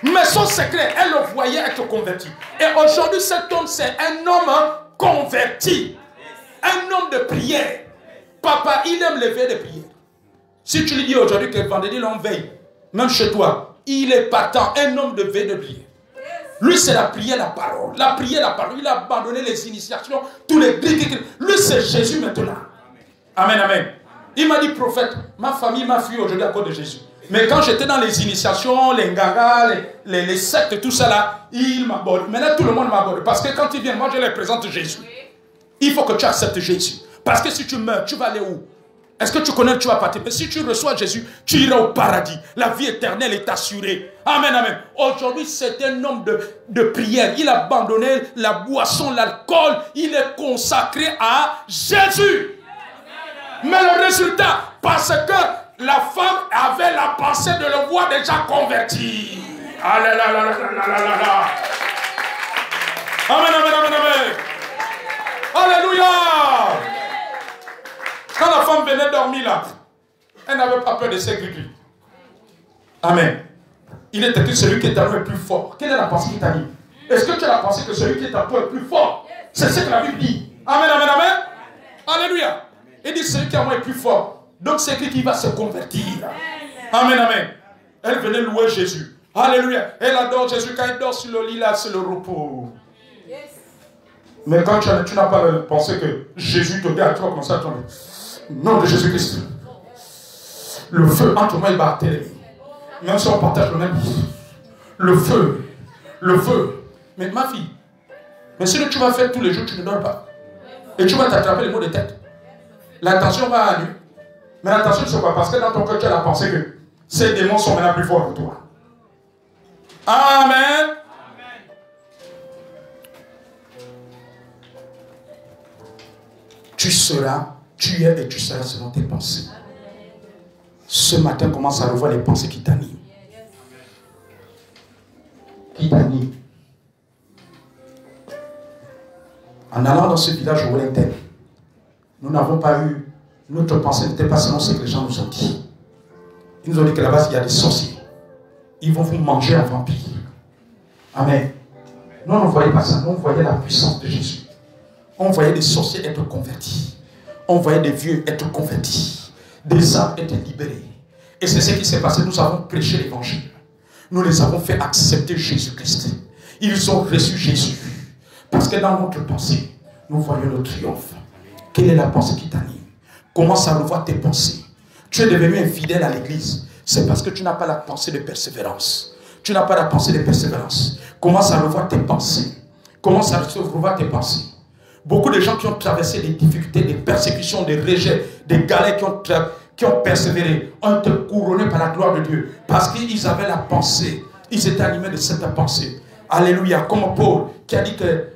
Speaker 3: Mais son secret, elle le voyait être converti. Et aujourd'hui, cet homme, c'est un homme converti. Un homme de prière. Papa, il aime lever des prières. Si tu lui dis aujourd'hui que vendredi, l'on veille, même chez toi, il est partant, un homme de veille de prière. Lui, c'est la prière, la parole. La prière, la parole. Il a abandonné les initiations, tous les briques. Lui, c'est Jésus maintenant. Amen, amen. Il m'a dit, prophète, ma famille m'a fui aujourd'hui à cause de Jésus. Mais quand j'étais dans les initiations, les ngagas, les sectes, tout ça là, il m'aborde. Maintenant, tout le monde m'aborde. Parce que quand il vient, moi, je leur présente Jésus. Il faut que tu acceptes Jésus. Parce que si tu meurs, tu vas aller où? Est-ce que tu connais, tu vas partir? Mais si tu reçois Jésus, tu iras au paradis. La vie éternelle est assurée. Amen, amen. Aujourd'hui, c'est un homme de prière. Il a abandonné la boisson, l'alcool. Il est consacré à Jésus. Mais le résultat, parce que la femme avait la pensée de le voir déjà converti. Alléluia. Amen, amen, amen, amen. Alléluia. Quand la femme venait dormir là, elle n'avait pas peur de ses gris. Amen. Il est écrit celui qui est en toi est plus fort. Quelle est la pensée qui t'a dit? Est-ce que tu as la pensée que celui qui est en toi est plus fort? C'est ce que la Bible dit. Amen, amen, amen. Alléluia. Il dit celui qui est en moi est plus fort. Donc c'est qui va se convertir. Amen, amen. Elle venait louer Jésus. Alléluia. Elle adore Jésus. Quand il dort sur le lit, là, c'est le repos. Mais quand tu n'as pas pensé que Jésus te dit à toi comme ça, nom de Jésus-Christ. Le feu entre moi et Barthélemy. Même si on partage le même. Le feu. Le feu. Mais ma fille, mais si tu vas faire tous les jours, tu ne dors pas. Et tu vas t'attraper les maux de tête. L'attention va à lui. Mais l'attention, c'est quoi? Parce que dans ton cœur, tu as la pensée que ces démons sont maintenant plus forts que toi. Amen. Tu seras, tu es et tu seras selon tes pensées. Ce matin, commence à revoir les pensées qui t'animent. Qui t'animent. En allant dans ce village au Wellington, nous n'avons pas eu, notre pensée n'était pas selon ce que les gens nous ont dit. Ils nous ont dit que là-bas, il y a des sorciers. Ils vont vous manger en vampire. Amen. Nous, on ne voyait pas ça. Nous, on voyait la puissance de Jésus. On voyait des sorciers être convertis. On voyait des vieux être convertis. Des âmes être libérées. Et c'est ce qui s'est passé. Nous avons prêché l'évangile. Nous les avons fait accepter Jésus-Christ. Ils ont reçu Jésus. Parce que dans notre pensée, nous voyons le triomphe. Quelle est la pensée qui t'anime? Commence à revoir tes pensées. Tu es devenu infidèle à l'église. C'est parce que tu n'as pas la pensée de persévérance. Tu n'as pas la pensée de persévérance. Commence à revoir tes pensées. Commence à revoir tes pensées. Beaucoup de gens qui ont traversé des difficultés, des persécutions, des rejets, des galères qui ont persévéré, ont été couronnés par la gloire de Dieu. Parce qu'ils avaient la pensée. Ils étaient animés de cette pensée. Alléluia. Comme Paul qui a dit que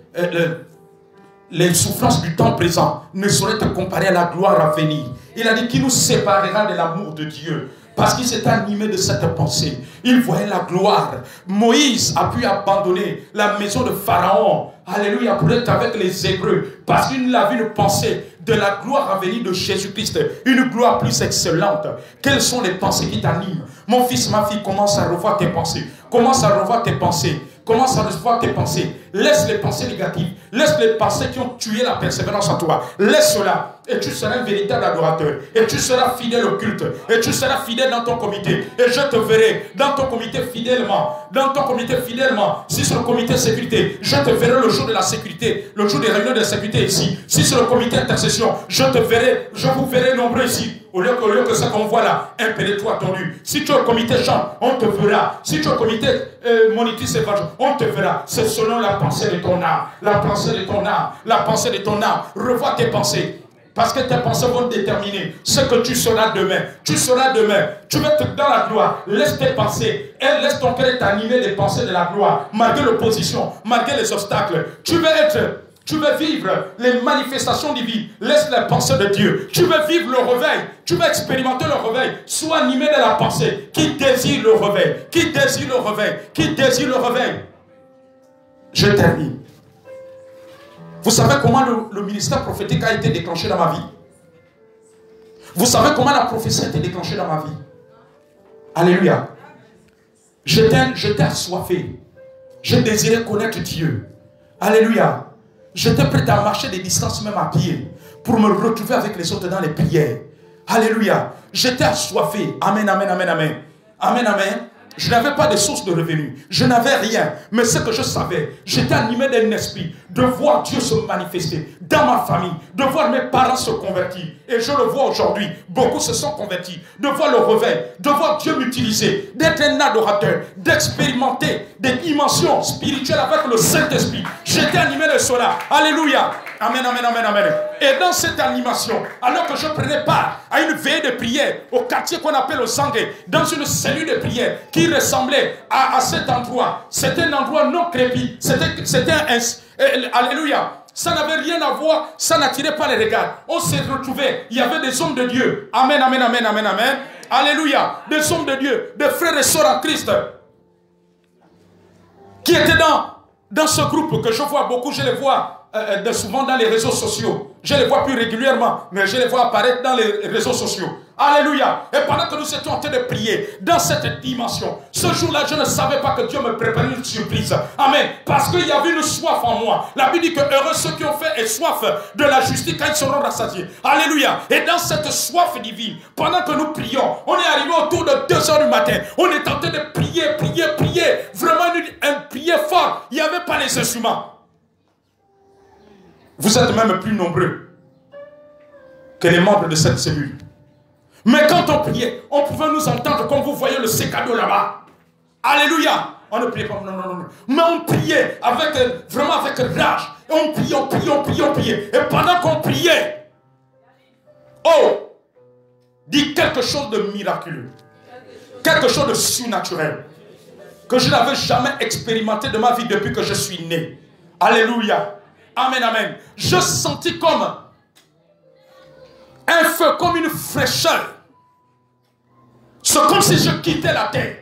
Speaker 3: les souffrances du temps présent ne sauraient te comparer à la gloire à venir. Il a dit qu'il nous séparera de l'amour de Dieu. Parce qu'il s'était animé de cette pensée. Il voyait la gloire. Moïse a pu abandonner la maison de Pharaon. Alléluia, pour être avec les Hébreux. Parce qu'il avait une pensée de la gloire à venir de Jésus-Christ. Une gloire plus excellente. Quelles sont les pensées qui t'animent? Mon fils, ma fille, commence à revoir tes pensées. Commence à revoir tes pensées. Commence à revoir tes pensées. Laisse les pensées négatives. Laisse les pensées qui ont tué la persévérance en toi. Laisse cela. Et tu seras un véritable adorateur. Et tu seras fidèle au culte. Et tu seras fidèle dans ton comité. Et je te verrai dans ton comité fidèlement. Dans ton comité fidèlement. Si c'est le comité sécurité, je te verrai le jour de la sécurité. Le jour des réunions de sécurité ici. Si c'est le comité intercession, je te verrai. Je vous verrai nombreux ici. Au lieu que ça qu'on voit là, impératoire attendu. Si tu es au comité chant, on te verra. Si tu es au comité monitrice évangile, on te verra. C'est selon la pensée de ton âme. La pensée de ton âme. La pensée de ton âme. Revois tes pensées. Parce que tes pensées vont déterminer ce que tu seras demain. Tu seras demain. Tu vas être dans la gloire. Laisse tes pensées. Et laisse ton cœur t'animer des pensées de la gloire. Malgré l'opposition, malgré les obstacles. Tu veux vivre les manifestations divines. Laisse les pensées de Dieu. Tu veux vivre le réveil. Tu veux expérimenter le réveil. Sois animé de la pensée. Qui désire le réveil? Qui désire le réveil? Qui désire le réveil? Je termine. Vous savez comment le ministère prophétique a été déclenché dans ma vie? Vous savez comment la prophétie a été déclenchée dans ma vie? Alléluia. J'étais assoiffé. Je désirais connaître Dieu. Alléluia. J'étais prêt à marcher des distances même à pied pour me retrouver avec les autres dans les prières. Alléluia. J'étais assoiffé. Amen, amen, amen, amen. Amen, amen. Je n'avais pas de source de revenus. Je n'avais rien. Mais ce que je savais, j'étais animé d'un esprit de voir Dieu se manifester dans ma famille, de voir mes parents se convertir. Et je le vois aujourd'hui. Beaucoup se sont convertis. De voir le réveil, de voir Dieu m'utiliser, d'être un adorateur, d'expérimenter des dimensions spirituelles avec le Saint-Esprit. J'étais animé de cela. Alléluia. Amen, amen, amen, amen. Et dans cette animation, alors que je prenais part à une veillée de prière au quartier qu'on appelle le Sangué, dans une cellule de prière qui ressemblait à cet endroit. C'était un endroit non crépi. C'était alléluia. Ça n'avait rien à voir, ça n'attirait pas les regards. On s'est retrouvés, il y avait des hommes de Dieu. Amen, amen, amen, amen, amen. Alléluia. Des hommes de Dieu, des frères et sœurs en Christ, qui étaient dans ce groupe que je vois beaucoup, je les vois souvent dans les réseaux sociaux. Je les vois plus régulièrement, mais je les vois apparaître dans les réseaux sociaux. Alléluia. Et pendant que nous étions en train de prier dans cette dimension, ce jour-là, je ne savais pas que Dieu me préparait une surprise. Amen. Parce qu'il y avait une soif en moi. La Bible dit que heureux ceux qui ont fait et soif de la justice quand ils seront rassasiés. Alléluia. Et dans cette soif divine, pendant que nous prions, on est arrivé autour de 2 h du matin. On est en train de prier. Vraiment un prier fort. Il n'y avait pas les instruments. Vous êtes même plus nombreux que les membres de cette cellule. Mais quand on priait, on pouvait nous entendre comme vous voyez le sécado là-bas. Alléluia. On ne priait pas, non. Mais on priait vraiment avec rage. Et on priait. Et pendant qu'on priait, dit quelque chose de miraculeux. Quelque chose de surnaturel. Que je n'avais jamais expérimenté de ma vie depuis que je suis né. Alléluia. Amen, amen. Je sentis comme un feu, comme une fraîcheur. C'est comme si je quittais la terre.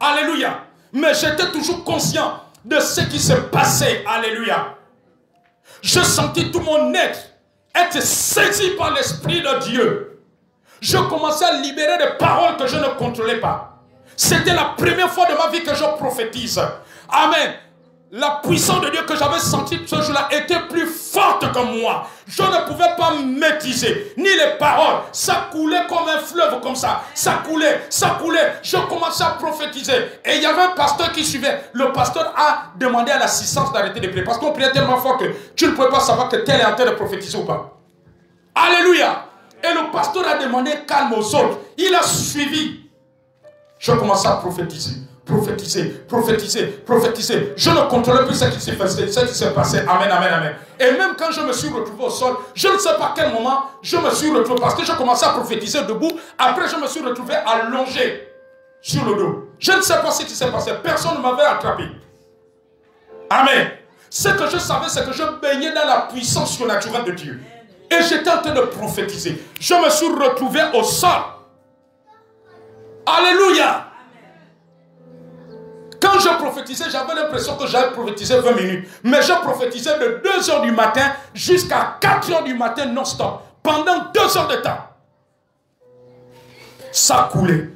Speaker 3: Alléluia. Mais j'étais toujours conscient de ce qui se passait. Alléluia. Je sentis tout mon être saisi par l'Esprit de Dieu. Je commençais à libérer des paroles que je ne contrôlais pas. C'était la première fois de ma vie que je prophétise. Amen. La puissance de Dieu que j'avais sentie ce jour-là était plus forte que moi. Je ne pouvais pas maîtriser, ni les paroles. Ça coulait comme un fleuve comme ça. Ça coulait. Je commençais à prophétiser. Et il y avait un pasteur qui suivait. Le pasteur a demandé à l'assistance d'arrêter de prier. Parce qu'on priait tellement fort que tu ne pouvais pas savoir que tel est en train de prophétiser ou pas. Alléluia. Et le pasteur a demandé calme aux autres. Il a suivi. Je commençais à prophétiser. Je ne contrôlais plus ce qui s'est passé. Amen. Et même quand je me suis retrouvé au sol, je ne sais pas à quel moment je me suis retrouvé. Parce que je commençais à prophétiser debout. Après, je me suis retrouvé allongé sur le dos. Je ne sais pas ce qui s'est passé. Personne ne m'avait attrapé. Amen. Ce que je savais, c'est que je baignais dans la puissance surnaturelle de Dieu. Et j'étais en train de prophétiser. Je me suis retrouvé au sol. Alléluia. Quand je prophétisais, j'avais l'impression que j'avais prophétisé 20 minutes. Mais je prophétisais de 2 h du matin jusqu'à 4 h du matin non-stop. Pendant 2 heures de temps. Ça coulait.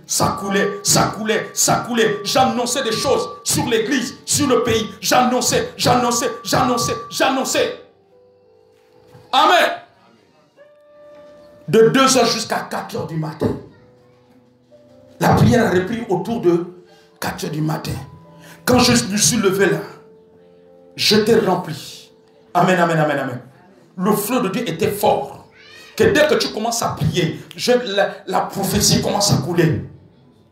Speaker 3: J'annonçais des choses sur l'église, sur le pays. J'annonçais. Amen. De 2 h jusqu'à 4 h du matin. La prière a repris autour de 4 h du matin. Quand je me suis levé là, j'étais rempli. Amen. Le flot de Dieu était fort. Que dès que tu commences à prier, la prophétie commence à couler.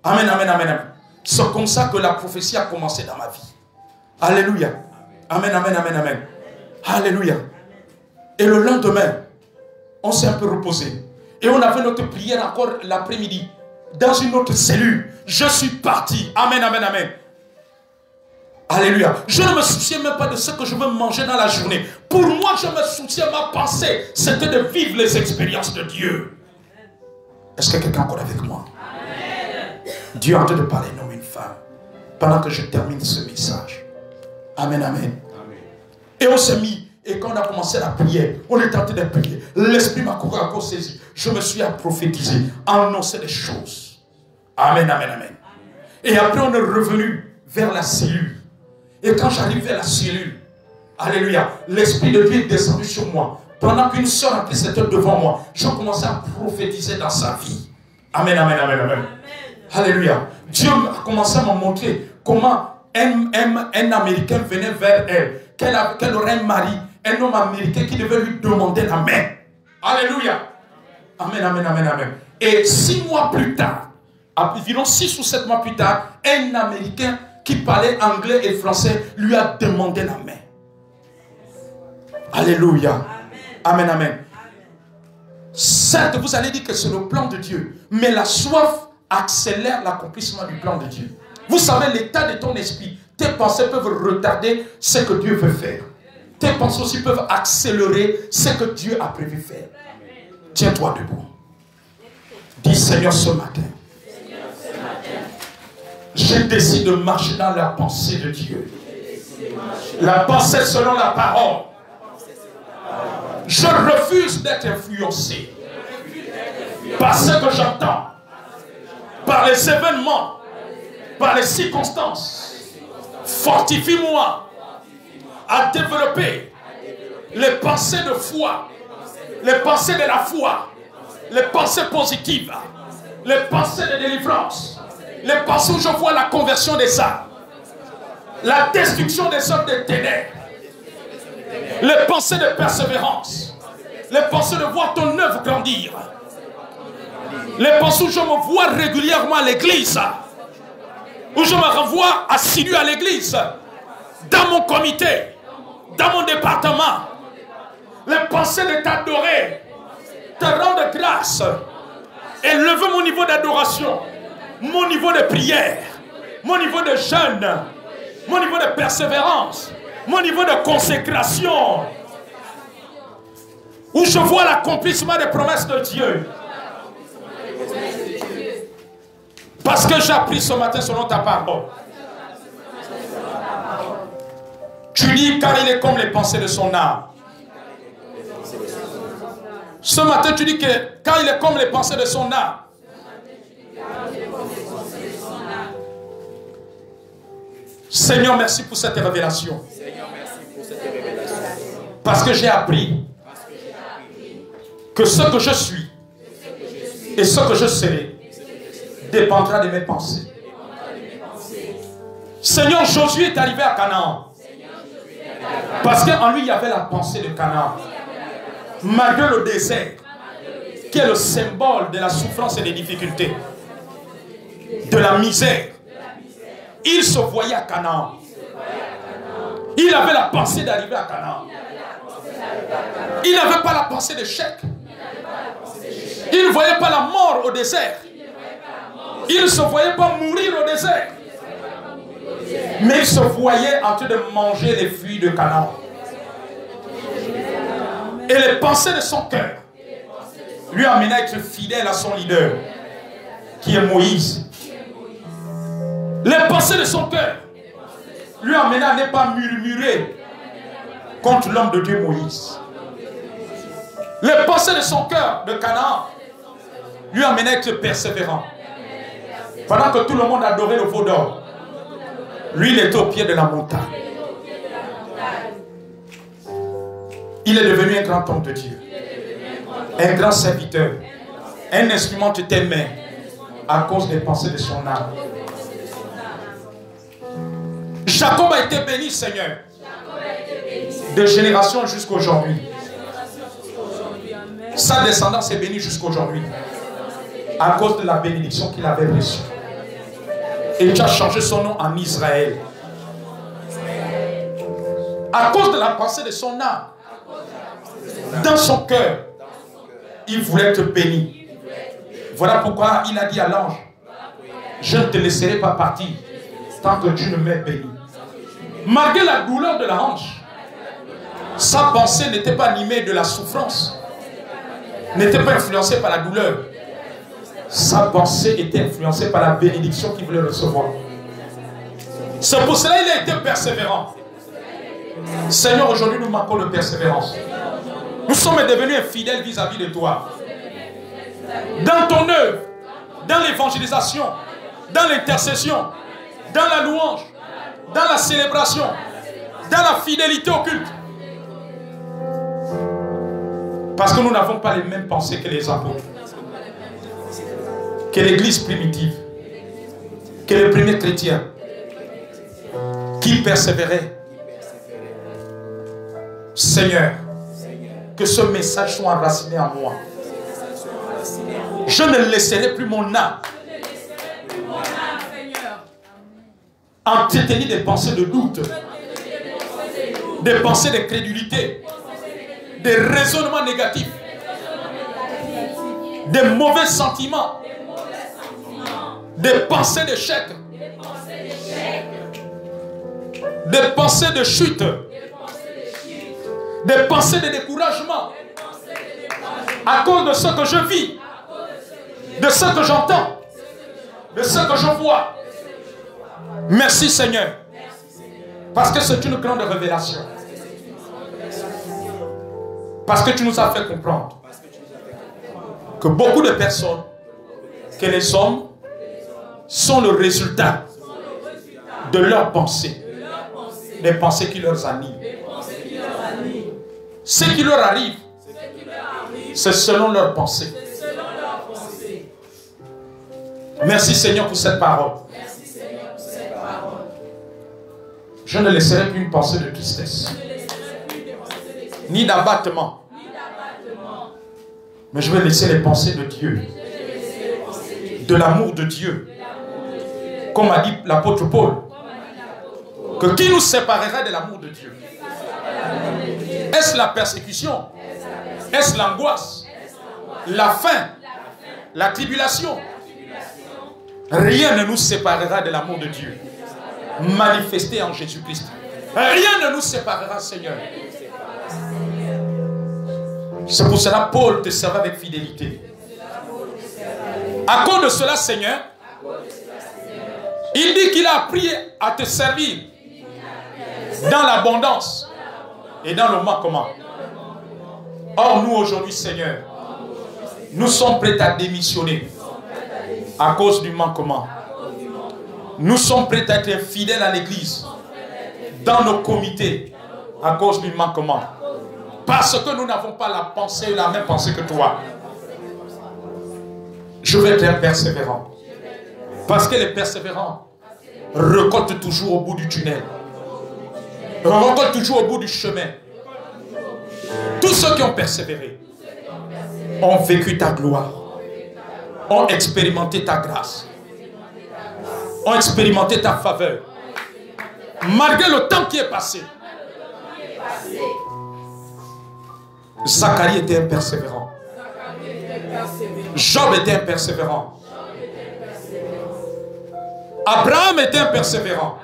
Speaker 3: Amen. C'est comme ça que la prophétie a commencé dans ma vie. Alléluia. Amen. Alléluia. Et le lendemain, on s'est un peu reposé. Et on avait notre prière encore l'après-midi. Dans une autre cellule. Je suis parti. Amen. Alléluia. Je ne me souciais même pas de ce que je veux manger dans la journée. Pour moi, je me souciais, ma pensée, c'était de vivre les expériences de Dieu. Est-ce que quelqu'un est encore avec moi? Amen. Dieu est en train de parler un homme et une femme. Pendant que je termine ce message. Amen. Et on s'est mis. Et quand on a commencé la prière, on est en train de prier. L'Esprit m'a encore saisi. Je me suis à prophétiser, à annoncer des choses. Amen. Et après, on est revenu vers la cellule. Et quand j'arrive vers la cellule, alléluia, l'Esprit de Dieu est descendu sur moi. Pendant qu'une soeur en plus était devant moi, je commençais à prophétiser dans sa vie. Amen. Alléluia. Dieu a commencé à me montrer comment un Américain venait vers elle. Qu'elle aurait un mari, un homme américain qui devait lui demander la main. Alléluia. Amen. Et 6 mois plus tard, environ 6 ou 7 mois plus tard, un Américain qui parlait anglais et français lui a demandé la main. Alléluia. Amen. Certes, vous allez dire que c'est le plan de Dieu, mais la soif accélère l'accomplissement du plan de Dieu. Vous savez, l'état de ton esprit, tes pensées peuvent retarder ce que Dieu veut faire. Tes pensées aussi peuvent accélérer ce que Dieu a prévu faire. Tiens-toi debout. Dis, Seigneur, ce matin, je décide de marcher dans la pensée de Dieu. La pensée selon la parole. Je refuse d'être influencé par ce que j'entends, par les événements, par les circonstances. Fortifie-moi à développer les pensées de foi, les pensées de la foi, les pensées positives, les pensées de délivrance, les pensées où je vois la conversion des âmes, la destruction des œuvres des ténèbres, les pensées de persévérance, les pensées de voir ton œuvre grandir, les pensées où je me vois régulièrement à l'église, où je me renvoie assidu à l'église, dans mon comité, dans mon département, les pensées de t'adorer, te rendre grâce, élever mon niveau d'adoration, mon niveau de prière, mon niveau de jeûne, mon niveau de persévérance, mon niveau de consécration, où je vois l'accomplissement des promesses de Dieu. Parce que j'ai appris ce matin selon ta parole. Tu dis car il est comme les pensées de son âme. Ce matin tu dis que car il est comme les pensées de son âme. Seigneur, merci pour cette révélation. Parce que j'ai appris que ce que je suis et ce que je serai dépendra de mes pensées. Seigneur, Josué est arrivé à Canaan parce qu'en lui il y avait la pensée de Canaan. Malgré le désert, qui est le symbole de la souffrance et des difficultés, de la misère, il se voyait à Canaan. Il avait la pensée d'arriver à Canaan. Il n'avait pas la pensée d'échec. Il ne voyait pas la mort au désert. Il ne se voyait pas mourir au désert. Mais il se voyait en train de manger les fruits de Canaan. Et les pensées de son cœur lui amenaient à être fidèle à son leader, qui est Moïse. Les pensées de son cœur lui amenaient à ne pas murmurer contre l'homme de Dieu Moïse. Les pensées de son cœur de Canaan lui amenaient à être persévérant. Pendant que tout le monde adorait le veau d'or, lui il était au pied de la montagne. Il est devenu un grand homme de Dieu, un grand serviteur, un instrument de tes mains à cause des pensées de son âme. Jacob a été béni, Seigneur, de génération jusqu'à aujourd'hui. Sa descendance est bénie jusqu'à aujourd'hui à cause de la bénédiction qu'il avait reçue. Et tu as changé son nom en Israël à cause de la pensée de son âme. Dans son cœur, il voulait être béni. Voilà pourquoi il a dit à l'ange: je ne te laisserai pas partir tant que tu ne m'aies béni. Malgré la douleur de la hanche, sa pensée n'était pas animée de la souffrance, n'était pas influencée par la douleur. Sa pensée était influencée par la bénédiction qu'il voulait recevoir. C'est pour cela qu'il a été persévérant. Seigneur, aujourd'hui nous manquons de persévérance. Nous sommes devenus infidèles vis-à-vis de toi. Dans ton œuvre, dans l'évangélisation, dans l'intercession, dans la louange, dans la célébration, dans la fidélité au culte. Parce que nous n'avons pas les mêmes pensées que les apôtres, que l'église primitive, que les premiers chrétiens qui persévéraient. Seigneur, que ce message soit enraciné en moi. Je ne laisserai plus mon âme entretenir des pensées de doute, des pensées de crédulité, des raisonnements négatifs, des mauvais sentiments, des pensées d'échec, des pensées de chute, des pensées de découragement à cause de ce que je vis, de ce que j'entends, de ce que je vois. Merci Seigneur, parce que c'est une grande révélation. Parce que tu nous as fait comprendre que beaucoup de personnes, que les hommes, sont le résultat de leurs pensées. Des pensées qui leur animent. Ce qui leur arrive, c'est selon leurs pensées. Merci Seigneur pour cette parole. Je ne laisserai plus une pensée de tristesse, ni d'abattement, mais je vais laisser les pensées de Dieu, de l'amour de Dieu. Comme a dit l'apôtre Paul, que qui nous séparera de l'amour de Dieu? Est-ce la persécution? Est-ce l'angoisse? La faim? La tribulation? Rien ne nous séparera de l'amour de Dieu manifesté en Jésus-Christ. Rien ne nous séparera, Seigneur. C'est pour cela Paul te servait avec fidélité. À cause de cela, Seigneur, il dit qu'il a appris à te servir dans l'abondance et dans le manquement. Or, nous aujourd'hui, Seigneur, nous sommes prêts à démissionner à cause du manquement. Nous sommes prêts à être fidèles à l'église, dans nos comités, à cause du manquement. Parce que nous n'avons pas la pensée, la même pensée que toi. Je vais être un persévérant. Parce que les persévérants récoltent toujours au bout du tunnel. Récoltent toujours au bout du chemin. Tous ceux qui ont persévéré ont vécu ta gloire, ont expérimenté ta grâce, ont expérimenté ta faveur. Malgré le temps qui est passé, Zacharie était un persévérant. Job était un persévérant. Abraham était un persévérant.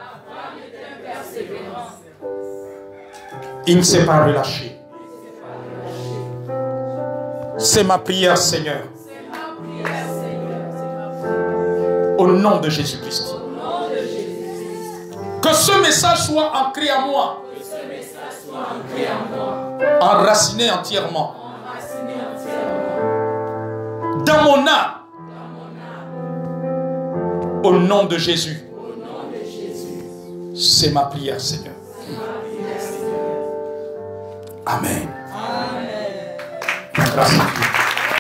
Speaker 3: Il ne s'est pas relâché. C'est ma prière, Seigneur. Au nom de Jésus-Christ. Que ce message soit ancré en moi. Enraciné entièrement. Dans mon âme. Au nom de Jésus. C'est ma prière, Seigneur. Amen. Grâce à Dieu.